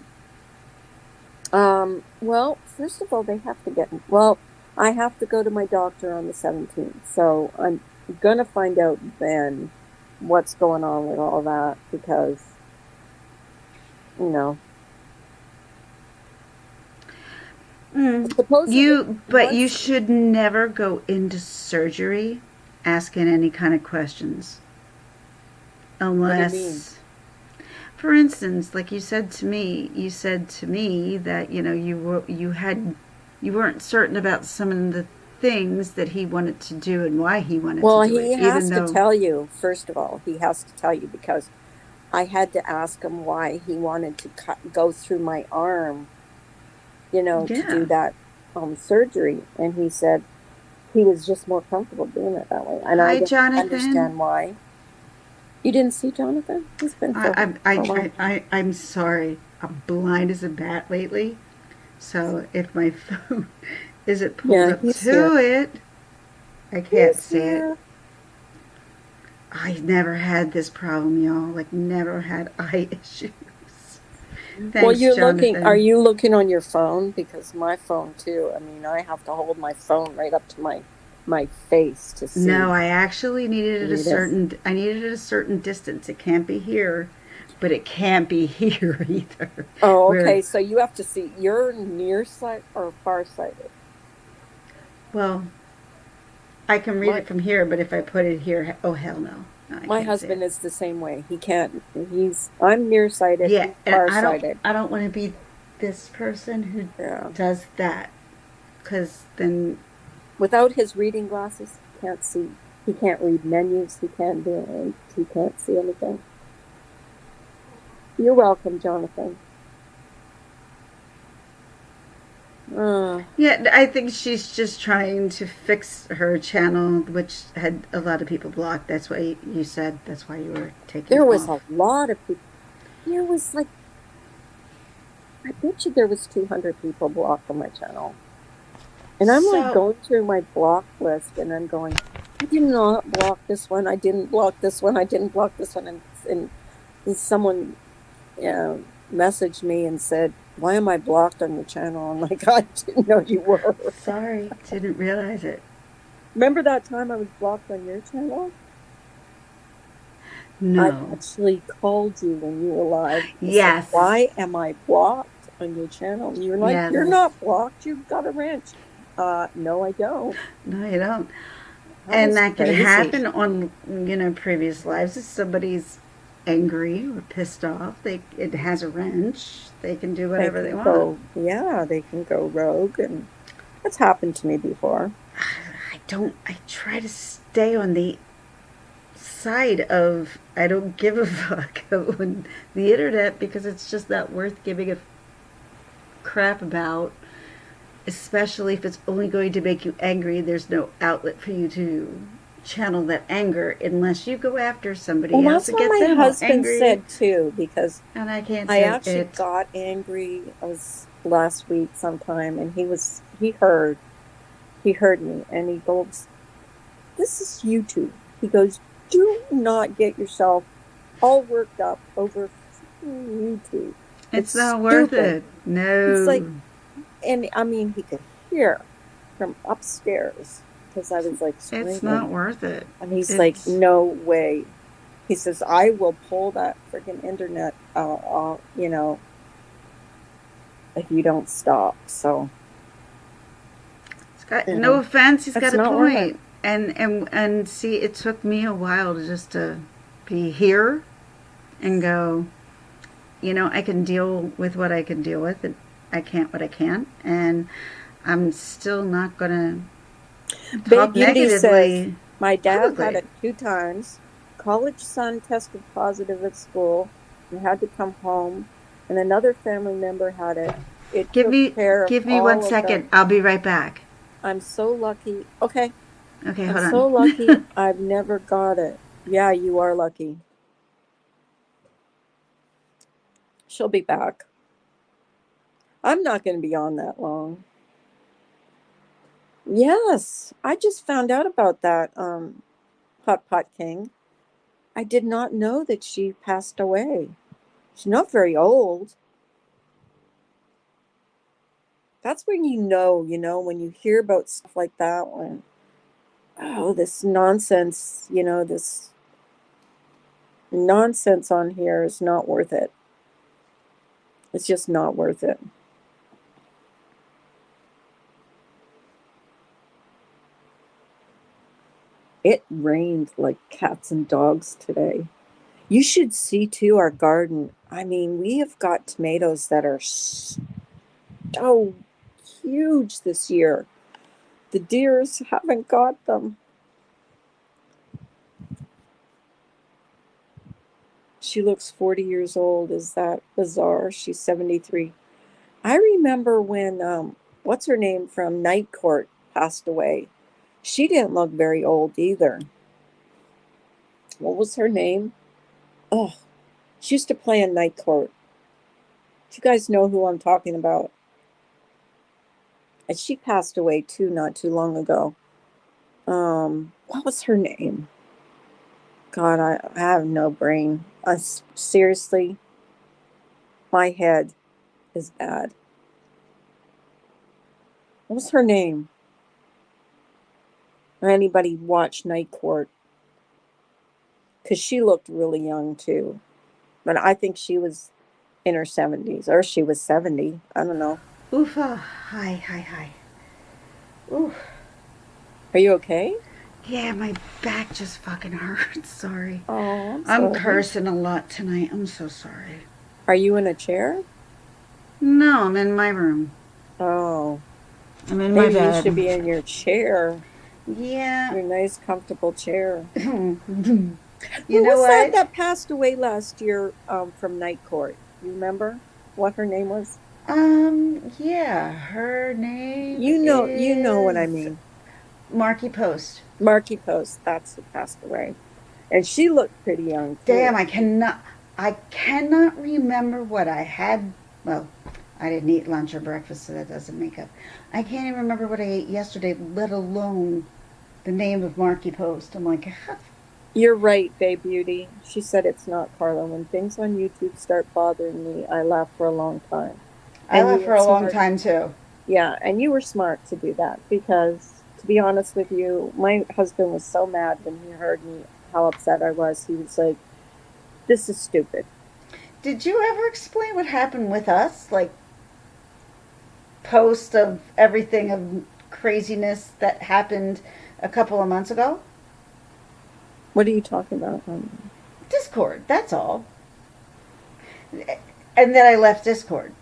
Well, first of all, they have to well, I have to go to my doctor on the 17th. So I'm gonna find out then what's going on with all that because, you know, Mm. supposedly But you once, should never go into surgery asking any kind of questions, what do you mean? unless, for instance, like you said to me that you weren't certain about some of the things that he wanted to do and why he wanted to Well, do it, he even has to though, tell you, first of all, he has to tell you because I had to ask him why he wanted to go through my arm, to do yeah. that surgery. And he said he was just more comfortable doing it that way. And I Hi, didn't Jonathan. understand why. You didn't see Jonathan? He's been for a while. I'm sorry. I'm blind as a bat lately. So if my phone isn't pulled Yeah, up he's here. to it, I can't He's see it. here. I never had this problem, y'all. Like, never had eye issues. Well, Thanks, are Jonathan. you looking on your phone? Because my phone too. I mean, I have to hold my phone right up to my face to No, see I actually read it. I needed it a certain distance. It can't be here, but it can't be here either. Oh, Where, okay. So you have to see you're nearsight or farsighted. well, I can read My it from here, but if I put it here, oh hell no. No, I my can't see it. husband is the same way. I'm nearsighted, Yeah, he's and farsighted. I don't want to be this person who Yeah. does that, because then, Without his reading glasses, he can't see. He can't read menus. He can't see anything. You're welcome, Jonathan. Uh, yeah, I think she's just trying to fix her channel, which had a lot of people blocked. That's why you said that's why you were taking there it was off. a lot of people. There was like, I bet you there was 200 people blocked on my channel. And I'm like So, going through my block list and I'm going, I did not block this one. I didn't block this one. I didn't block this one. And someone messaged me and said, why am I blocked on your channel? I'm like, I didn't know you were. sorry, didn't realize it. Remember that time I was blocked on your channel? I No. actually called you when you were live. I said, Yes. why am I blocked? a new channel. And you're like, you're Yes. not blocked. You've got a wrench. No, I don't. No, you don't. That And is that can crazy. happen on, previous lives. If somebody's angry or pissed off, it has a wrench. They can do They whatever they can want. go, yeah, they can go rogue. And that's happened to me before. I try to stay on the side of I don't give a fuck on the internet because it's just not worth giving a crap about, especially if it's only going to make you angry. There's no outlet for you to channel that anger unless you go after Well, somebody else that's and what get my them all husband angry. said too, because And I can't I do actually it. got angry. I was last week sometime, and he heard me, and he goes, "This is YouTube." He goes, "Do not get yourself all worked up over freaking YouTube. It's It's not worth stupid." it. He's like, No. and I mean, he could hear from upstairs because I was like It's not screaming, worth it. and he's like, It's "No way." He says, "I will pull that freaking internet if you don't stop." So, It's got you no know, offense. He's got it's a not worth it. point. And see, it took me a while to just to be here and go. I can deal with what I can deal with, and I can't what I can't, and I'm still not gonna Bay talk Beauty says, negatively "My dad had publicly. it 2 times. College son tested positive at school and had to come home, and another family member had it. It Give took me care of give me one all of them. second. I'll be right back. I'm so lucky." Okay, Okay, I'm hold so lucky on. I've never got it. Yeah, you are lucky. She'll be back. I'm not going to be on that long. Yes, I just found out about that, Hot Pot King. I did not know that she passed away. She's not very old. That's when when you hear about stuff like that, when, oh, this nonsense on here is not worth it. It's just not worth it. It rained like cats and dogs today. You should see too our garden. I mean, we have got tomatoes that are so huge this year. The deers haven't got them. She looks 40 years old. Is that bizarre? She's 73. I remember when, what's her name from Night Court passed away. She didn't look very old either. What was her name? Oh, she used to play in Night Court. You guys know who I'm talking about. And she passed away too, not too long ago. What was her name? God, I have no brain. Seriously, my head is bad. What was her name? Or anybody watch Night Court? Because she looked really young too. But I think she was in her 70s, or she was 70. I don't know. Oofa. Hi, hi, hi. Oof. Are you okay? Yeah, my back just fucking hurts. Sorry. Oh, I'm I'm sorry. cursing a lot tonight. I'm so sorry. Are you in a chair? No, I'm in my room. Oh, I'm in my maybe you should bed. be in your chair, Yeah. your nice, comfortable chair. You Who know was that what? that passed away last year from Night Court? You remember what her name was? Yeah, her name You know what I is mean. Marky Post. Marky Post, that's who passed away. And she looked pretty young Damn, too. I cannot remember what I had. Well, I didn't eat lunch or breakfast, so that doesn't make up. I can't even remember what I ate yesterday, let alone the name of Marky Post. I'm like, You're right, Bay Beauty. She said it's not Carla. When things on YouTube start bothering me, I laugh for a long time. I And you left were for a long smart. time too. Yeah, and you were smart to do that because, to be honest with you, my husband was so mad when he heard me how upset I was. He was like, "This is stupid." Did you ever explain what happened with us? Like, post of everything of craziness that happened a couple of months ago? What are you talking about? Discord, that's all. And then I left Discord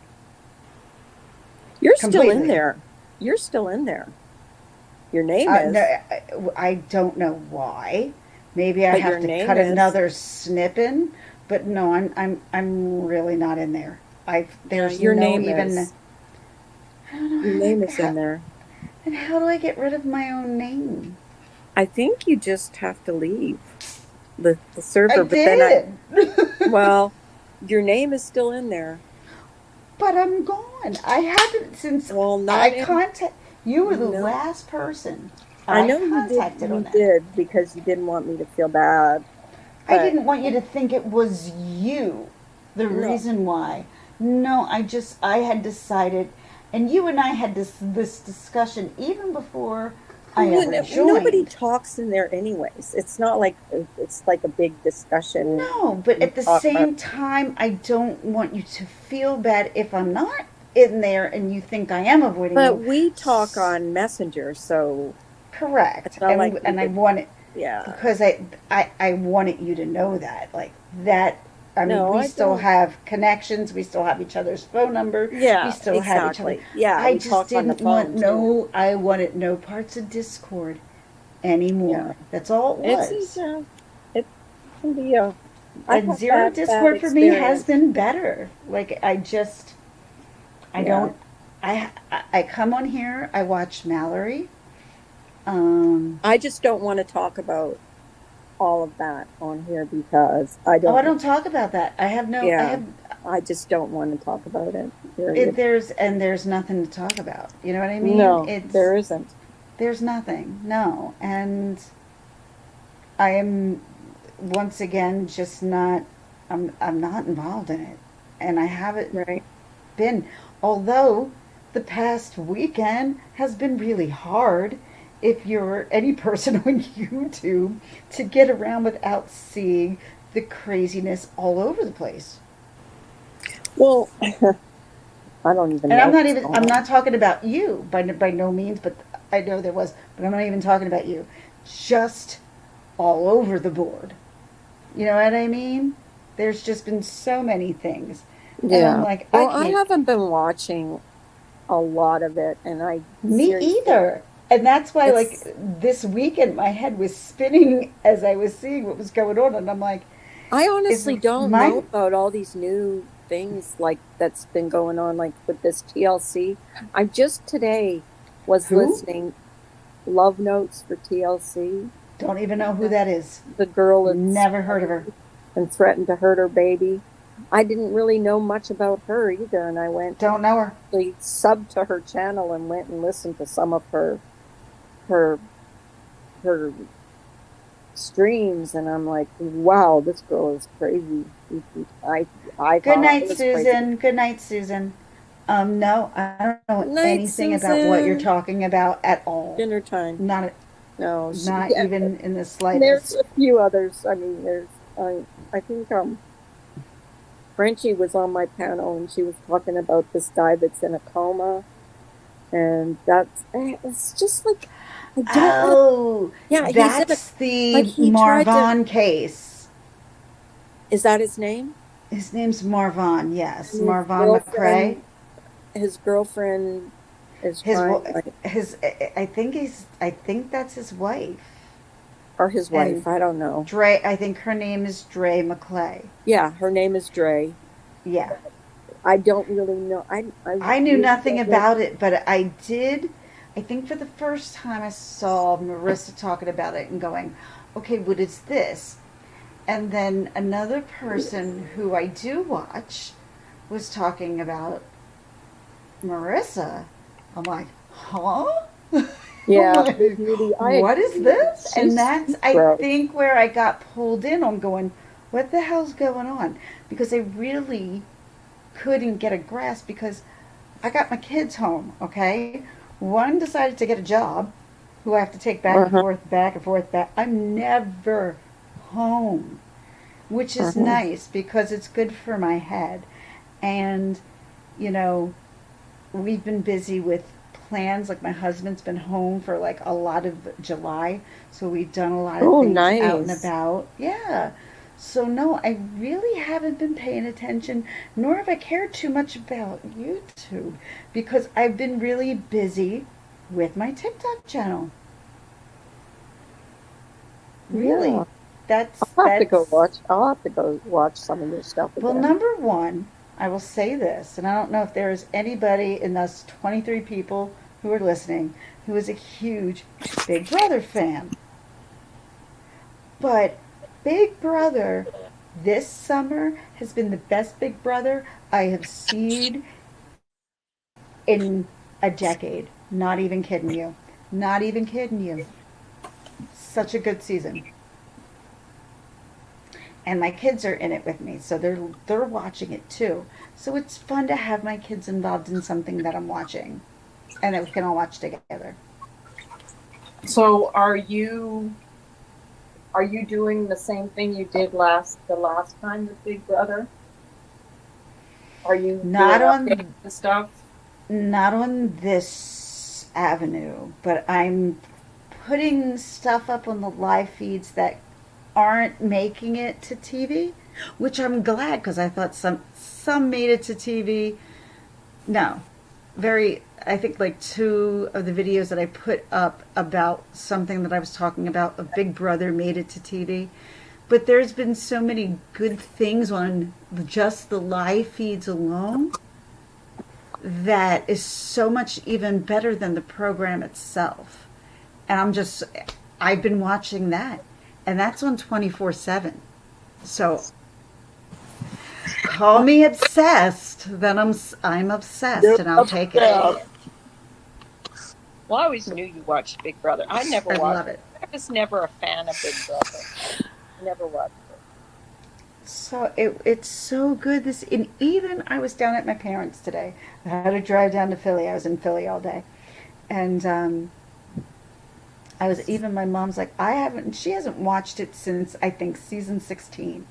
You're still in completely. there. You're still in there. Your name No, is, I don't know why. Maybe I but your have to name cut is, another snip in, but no, I'm really not in there. yeah, There's your no name even. is, I don't know your name is in there. and how do I get rid of my own name? I think you just have to leave the I server, but then did. well, your name is still in there. But I'm gone. I haven't since Well, I not in, contact. You were the no, last person I I know contacted on you that. did because you didn't want me to feel bad, I but didn't want you to think it was you, the no, reason why. No, I had decided, and you and I had this discussion even before I ever nobody joined. talks in there anyways. It's not like it's like a big discussion. No, but You at the talk about, same time, I don't want you to feel bad if I'm not in there and you think I am avoiding but you. we talk on Messenger, so it's Correct, not like we and I would, want it yeah. because I wanted you to know that that. I mean, No, we I still don't. have connections. We still have each other's phone number. We Yeah, still have each other. exactly. Yeah, I we just talk on the didn't want phone too. no. I wanted no parts of Discord Yeah, anymore. That's all it was. it can be a. I've And had zero bad Discord for me has experience. been better. I Yeah, don't. I come on here. I watch Mallory. Um, I just don't want to talk about all of that on here because I oh, I don't. don't talk about that. I have no. I Yeah, have. I just don't want to talk about it. Period. There's nothing to talk about. You know what I mean? No, there isn't. There's nothing. No, and I am once again just not. I'm not involved in it, and I haven't Right. been. Although the past weekend has been really hard. If you're any person on YouTube, to get around without seeing the craziness all over the place. Well, I don't even And know what's going I'm on. not talking about you by no means, but I know there was, but I'm not even talking about you. Just all over the board. You know what I mean? There's just been so many things. And I'm Yeah. like, I Well, I can't, haven't been watching a lot of it, and I me seriously, either. And that's why, it's. this weekend, my head was spinning as I was seeing what was going on. And I'm like, I is honestly don't know my, about all these new things like that's been going on, like with this TLC. I just today was who? listening Love Notes for TLC. Don't even know who Yeah. that is. The girl that's Never heard of her. pregnant and threatened to hurt her baby. I didn't really know much about her either, and I went Don't know her. actually subbed to her channel and went and listened to some of her her streams, and I'm like, wow, this girl is crazy. I I Good thought I night, was crazy. Susan. Good night, Susan. No, I don't know Good night, anything about what you're Susan. talking about at all. Dinner time. Not, No, not yeah. even in the There's slightest. a few others. I mean, I think Frenchie was on my panel and she was talking about this guy that's in a coma, and it's just like I don't know. Oh, Yeah, he's in a that's like the he tried to. Marvin case. Is that his name? His name's Marvin. Yes, And Marvin McCrae. his girlfriend is His trying like, his I think that's his wife. or his And wife. I don't know. Dre, I think her name is Dre McClay. Yeah, her name is Dre. Yeah. I don't really know. I I knew really nothing don't know. about it, but I did. I think for the first time I saw Marissa talking about it and going, okay, what is this? And then another person who I do watch was talking about Marissa. I'm like, huh? I'm Yeah, like, Judy, I what is agree. this? And that's, She's I gross. think, where I got pulled in on going, what the hell's going on? Because I really couldn't get a grasp because I got my kids home, okay? One decided to get a job who I have to take back and Uh-huh. forth, back and forth, back. I'm never home, which is Uh-huh. nice because it's good for my head. And, you know, we've been busy with plans. Like my husband's been home for like a lot of July, so we've done a lot of Oh, things out and nice. about. Yeah. So no, I really haven't been paying attention, nor have I cared too much about YouTube because I've been really busy with my TikTok channel. Yeah. Really. That's I'll have to go that's watch. I'll have to go watch some of your stuff well, again. number one, I will say this, and I don't know if there is anybody in us 23 people who are listening who is a huge Big Brother fan. But Big Brother this summer has been the best Big Brother I have seen in a decade. Not even kidding you. Not even kidding you. Such a good season. And my kids are in it with me, so they're watching it too. So it's fun to have my kids involved in something that I'm watching and that we can all watch together. So are you doing the same thing you did the last time with Big Brother? Are you Not doing updates on and stuff? not on this avenue, but I'm putting stuff up on the live feeds that aren't making it to TV, which I'm glad because I thought some made it to TV. No, very. I think like two of the videos that I put up about something that I was talking about, a Big Brother made it to TV. But there's been so many good things on just the live feeds alone that is so much even better than the program itself. And I've been watching that. And that's on 24/7. So call me obsessed, then I'm obsessed You're and I'll take it. upset. Well, I always knew you watched Big Brother. I never I watched love it. it. I was never a fan of Big Brother. Never watched it. So it's so good. This and even I was down at my parents today. I had to drive down to Philly. I was in Philly all day, and I was even my mom's like I haven't. She hasn't watched it since I think season 16,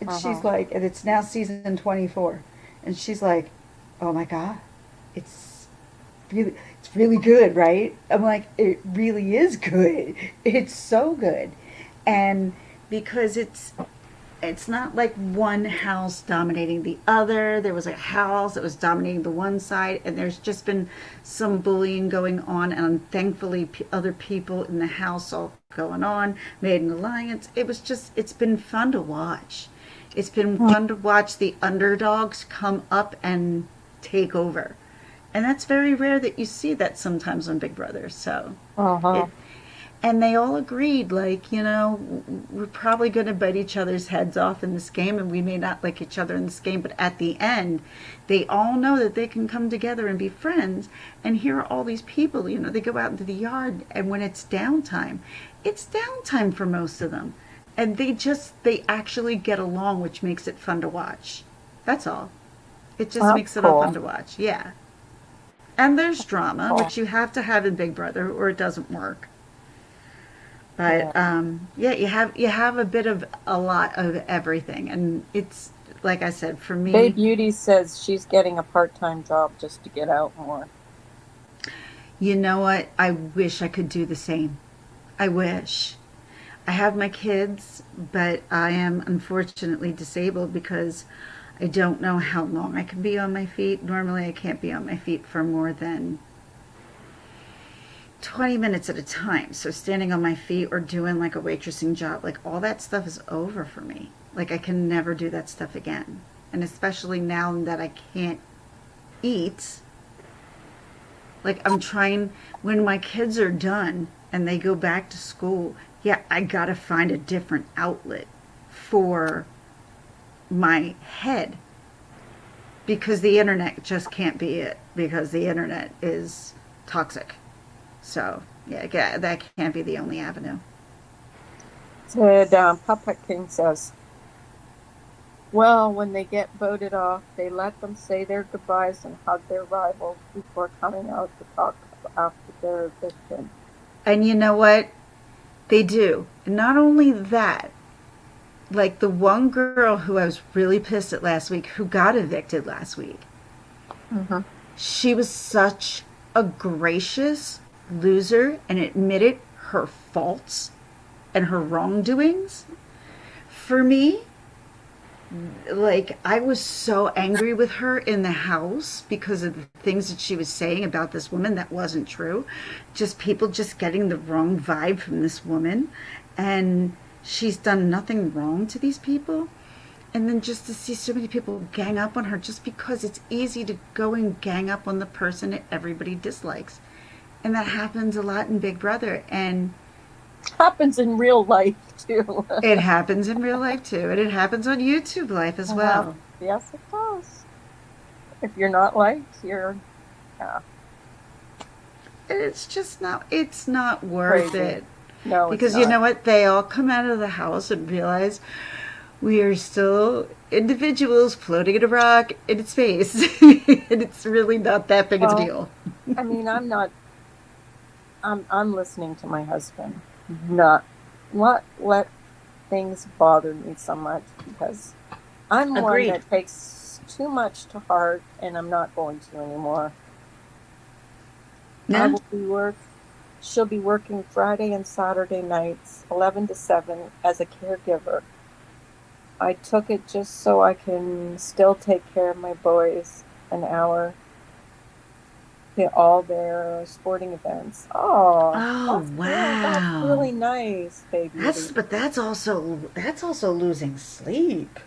and she's Uh-huh. like, and it's now season 24, and she's like, oh my god, it's it's really good, right? I'm like, it really is good. It's so good, and because it's not like one house dominating the other. There was a house that was dominating the one side, and there's just been some bullying going on, and thankfully, other people in the house all going on, made an alliance. It's been fun to watch. It's been fun to watch the underdogs come up and take over. And that's very rare that you see that sometimes on Big Brother. So Uh-huh. it, and they all agreed like we're probably going to bite each other's heads off in this game and we may not like each other in this game, but at the end they all know that they can come together and be friends. And here are all these people, they go out into the yard, and when it's downtime for most of them, and they actually get along, which makes it fun to watch. That's all. It just That's makes it all fun cool. to watch. Yeah. And there's drama, Cool. which you have to have in Big Brother or it doesn't work. Yeah. But yeah, you have a bit of a lot of everything, and it's like I said, for Bay me, Beauty says she's getting a part-time job just to get out more. you know what? I wish I could do the same. I wish. I have my kids, but I am unfortunately disabled because I don't know how long I can be on my feet. Normally, I can't be on my feet for more than 20 minutes at a time. So standing on my feet or doing like a waitressing job, like all that stuff is over for me. Like I can never do that stuff again. And especially now that I can't eat, like I'm trying, when my kids are done and they go back to school, yeah, I got to find a different outlet for my head because the internet just can't be it because the internet is toxic. So, yeah, that can't be the only avenue. Said Puppet King says, well, when they get voted off, they let them say their goodbyes and hug their rivals before coming out to talk after their eviction. And you know what? They do. Not only that, like the one girl who I was really pissed at last week who got evicted last week. Mm-hmm. She was such a gracious loser and admitted her faults and her wrongdoings. For me, like, I was so angry with her in the house because of the things that she was saying about this woman that wasn't true. Just people just getting the wrong vibe from this woman. And she's done nothing wrong to these people. And then just to see so many people gang up on her just because it's easy to go and gang up on the person that everybody dislikes. And that happens a lot in Big Brother. And Happens in real life too. it happens in real life too. And it happens on YouTube life as well. Yes, it does. If you're not liked, you're yeah, It's not worth crazy. it. No, it's Because you know not. what? They all come out of the house and realize we are still individuals floating in a rock in space. And it's really not that big a Well, deal. I mean, I'm not. I'm listening to my husband. Not let things bother me so much because I'm one Agreed. that takes too much to heart, and I'm not going to anymore. I No? will be work. She'll be working Friday and Saturday nights, 11 to 7, as a caregiver. I took it just so I can still take care of my boys an hour to all their sporting events. Oh, Oh, that's wow. really nice, baby. But that's also losing sleep.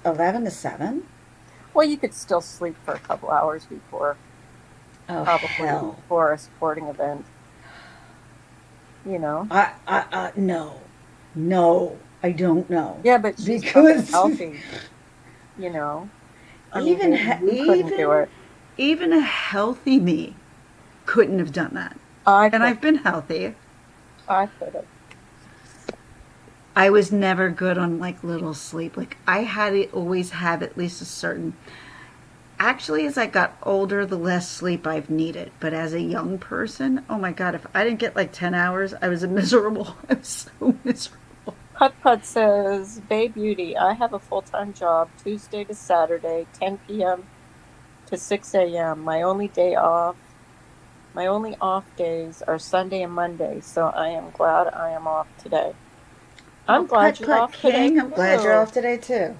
11 to 7? Well, you could still sleep for a couple hours before, Oh, probably hell. before a sporting event, you know? No. No, I don't know. Yeah, but she's young and Because healthy, you know? I mean, even, maybe you couldn't do even, it. even a healthy me couldn't have done that. I And could, I've been healthy. I could have. I was never good on like little sleep. Like I had to always have at least a certain. Actually, as I got older, the less sleep I've needed. But as a young person, oh my God, if I didn't get like 10 hours, I was miserable. I was so miserable. Put Put says, Bay Beauty, I have a full-time job Tuesday to Saturday, 10 p.m. to 6 a.m. My only off days are Sunday and Monday, so I am glad I am off today. Oh, I'm glad Putt you're Putt off today King, I'm glad you're too. off today too.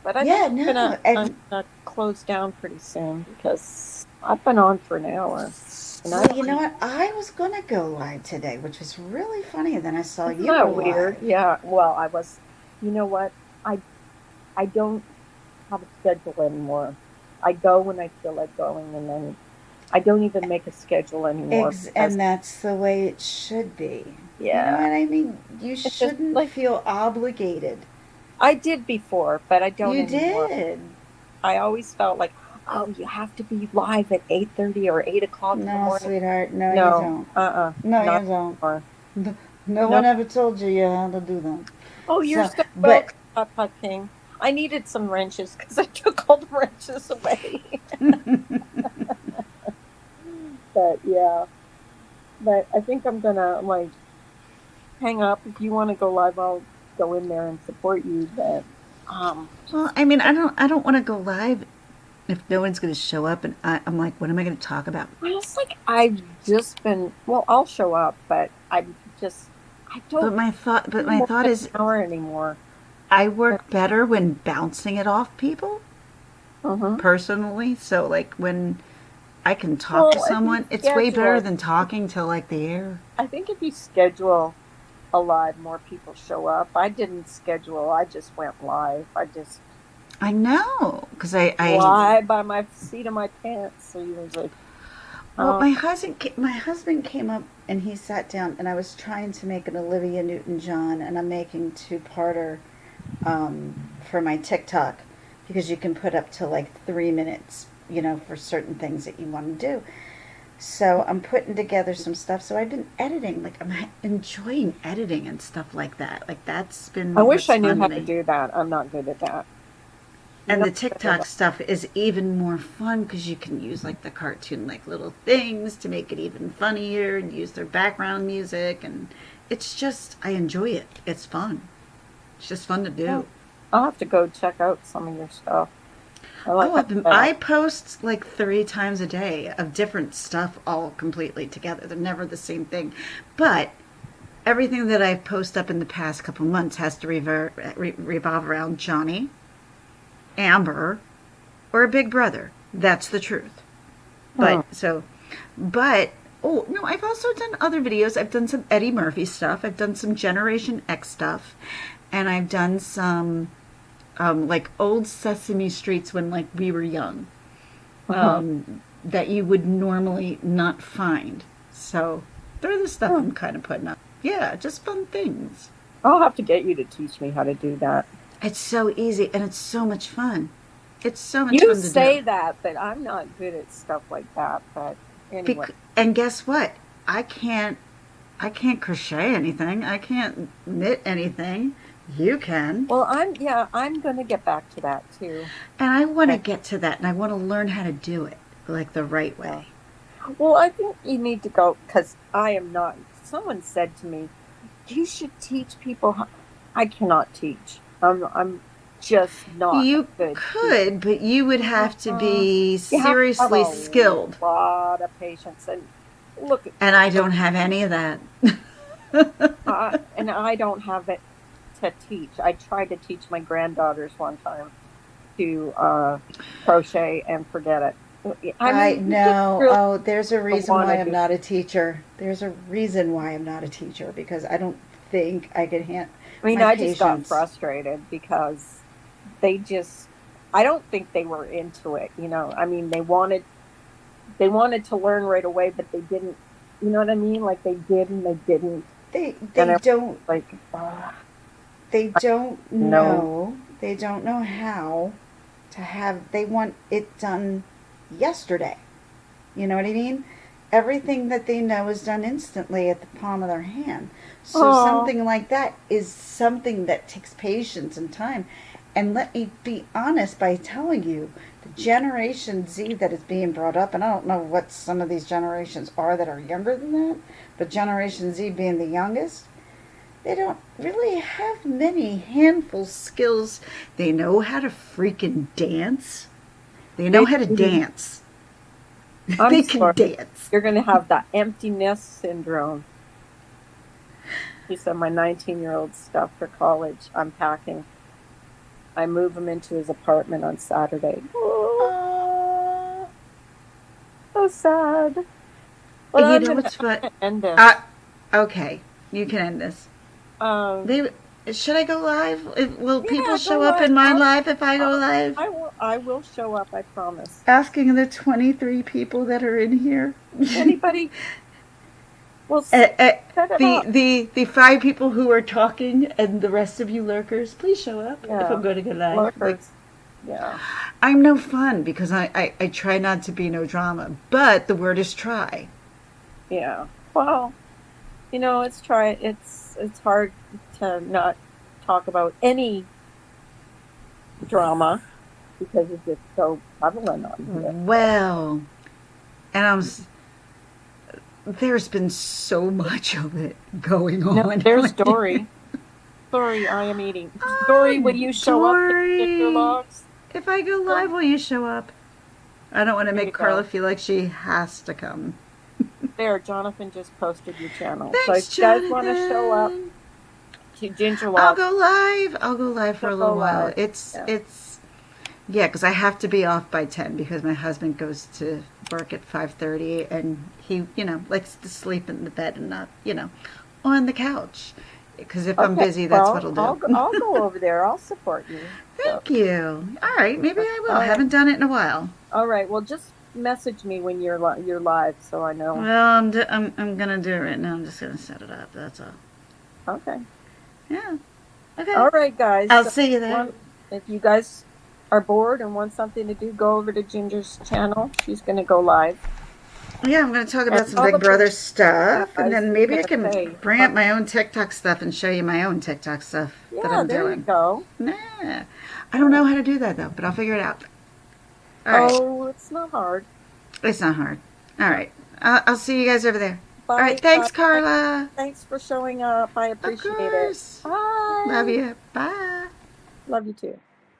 But I think Yeah, no. I'm gonna close down pretty soon because I've been on for an hour. And I Well, you don't know even, what? I was going to go live today, which was really funny. Then I saw isn't you were that weird? live. Yeah, well, you know what? I I don't have a schedule anymore. I go when I feel like going, and then I don't even make a schedule anymore because, And that's the way it should be. You know yeah, what I mean? You it's just shouldn't like feel obligated. I did before, but I don't You anymore. did. I always felt like, oh, you have to be live at 8:30 or 8 o'clock in the No, morning. sweetheart. No, you No, don't. No, not you don't. anymore. No No. one ever told you how to do that. Oh, you're So, so but welcome, Hot Pot King. I needed some wrenches because I took all the wrenches away. But yeah, but I think I'm gonna like hang up. If you want to go live, I'll go in there and support you. But um, well, I mean, I don't want to go live if no one's going to show up, and I'm like, what am I going to talk about? I was like, I've just been. Well, I'll show up, but I don't But do my more thought than is, an hour anymore. I work better when bouncing it off people Mm-hmm. personally. So like when I can talk to Well, if you someone, it's way better schedule, than talking to like the air. I think if you schedule a live, more people show up. I didn't schedule. I just went live. I just I know, because fly by my seat of my pants. So usually, well, um, my husband came up and he sat down, and I was trying to make an Olivia Newton-John, and I'm making two-parter for my TikTok because you can put up to like 3 minutes, for certain things that you want to do. So I'm putting together some stuff. So I've been editing, like I'm enjoying editing and stuff like that. Like that's I been wish what's I knew fun to how to me. do that. I'm not good at that. You And know, the TikTok stuff is even more fun because you can use like the cartoon like little things to make it even funnier and use their background music, and it's just I enjoy it. It's fun. It's just fun to do. I'll have to go check out some of your stuff. I like Oh, how I post like 3 times a day of different stuff all completely together. They're never the same thing. But everything that I've posted up in the past couple months has to revolve around Johnny, Amber, or a big brother. That's the truth. Hmm. But so, but oh no, I've also done other videos. I've done some Eddie Murphy stuff. I've done some Generation X stuff, and I've done some like old Sesame Streets when like we were young, Uh-huh. that you would normally not find. So they're the stuff Hmm. I'm kind of putting up. Yeah, just fun things. I'll have to get you to teach me how to do that. It's so easy and it's so much fun. It's so much You fun to do. say that, but I'm not good at stuff like that. But anyway. And guess what? I can't I can't crochet anything. I can't knit anything. You can. Well, I'm gonna get back to that too. And I want to But get to that and I want to learn how to do it like the right yeah. way. Well, I think you need to go because I am not. Someone said to me, "You should teach people." I cannot teach. I'm just not a You good teacher. could, but you would have to Uh, be you have to have seriously a skilled. lot of patience and look. And I don't have any of that. And I don't have it to teach. I tried to teach my granddaughters one time to crochet and forget it. I I mean, you just know. really Oh, there's a reason want why to I'm do. not a teacher. There's a reason why I'm not a teacher because I don't think I can hand I mean, my I just got patience. frustrated because they just, I don't think they were into it, you know. I mean, they wanted to learn right away, but they didn't, you know what I mean? Like they did and they didn't. They And they I was don't like, they I don't know. know. They don't know how to have. They want it done yesterday. You know what I mean? Everything that they know is done instantly at the palm of their hand. So Oh, something like that is something that takes patience and time. And let me be honest by telling you, the Generation Z that is being brought up, and I don't know what some of these generations are that are younger than that, but Generation Z being the youngest, they don't really have many handful skills. They know how to freaking dance. They know they how to do. dance. I'm They can sorry. dance. You're going to have that empty nest syndrome. She said, my 19-year-old stuff for college. I'm packing. I move him into his apartment on Saturday. Oh, Oh. so sad. But You I'm know gonna, what's fun? I'm gonna end this. Uh, okay, you can end this. Um, Maybe should I go live? Will people yeah, go show up live. in my live if I go I'll, live? I will show up. I promise. Asking the 23 people that are in here. Anybody will uh, set uh, it the up. the 5 people who are talking and the rest of you lurkers, please show up if I'm Yeah, going to go live. Like lurkers. Yeah, I'm no fun because I try not to be no drama, but the word is try. yeah. Well, it's hard to not talk about any drama because it's just so prevalent on here. Well, and there's been so much of it going No, on. there's Dory. Sorry, I am eating. Dory, will Oh, you show up to Ginger Dory. Logs? If I go live, Dory, will you show up? I don't want to there you make Carla go. feel like she has to come. There, Jonathan just posted your channel. So if Thanks, you guys want to show up Jonathan. to Ginger I'll Logs, go live. I'll go live for she'll a little go while. live. It's Yeah. it's yeah, because I have to be off by 10 because my husband goes to work at 5:30 and he, likes to sleep in the bed and not, on the couch. Because if I'm Okay. busy, that's what Well, I'll I'll do. go, I'll go over there. I'll support you. So, Thank you. All right, maybe I will. all right. Haven't done it in a while. All right. Well, just message me when you're live so I know. Well, I'm gonna do it right now. I'm just gonna set it up. That's all. Okay. Yeah. Okay. All right, guys. I'll So see you there. if you guys are bored and want something to do, go over to Ginger's channel. She's going to go live. Yeah, I'm gonna talk And about some all the Big Brother pictures, stuff, and guys, then was maybe I going to can say, bring up my own TikTok stuff and show you my own TikTok stuff that yeah, I'm there you doing. go. Nah, I don't know how to do that though, but I'll figure it out. All right, Oh, it's not hard. it's not hard. All right, I'll see you guys over there. All Bye, right, thanks, guys. Carla. Thanks for showing up. I Of appreciate it. course. Love Bye. you. Bye. Love you too.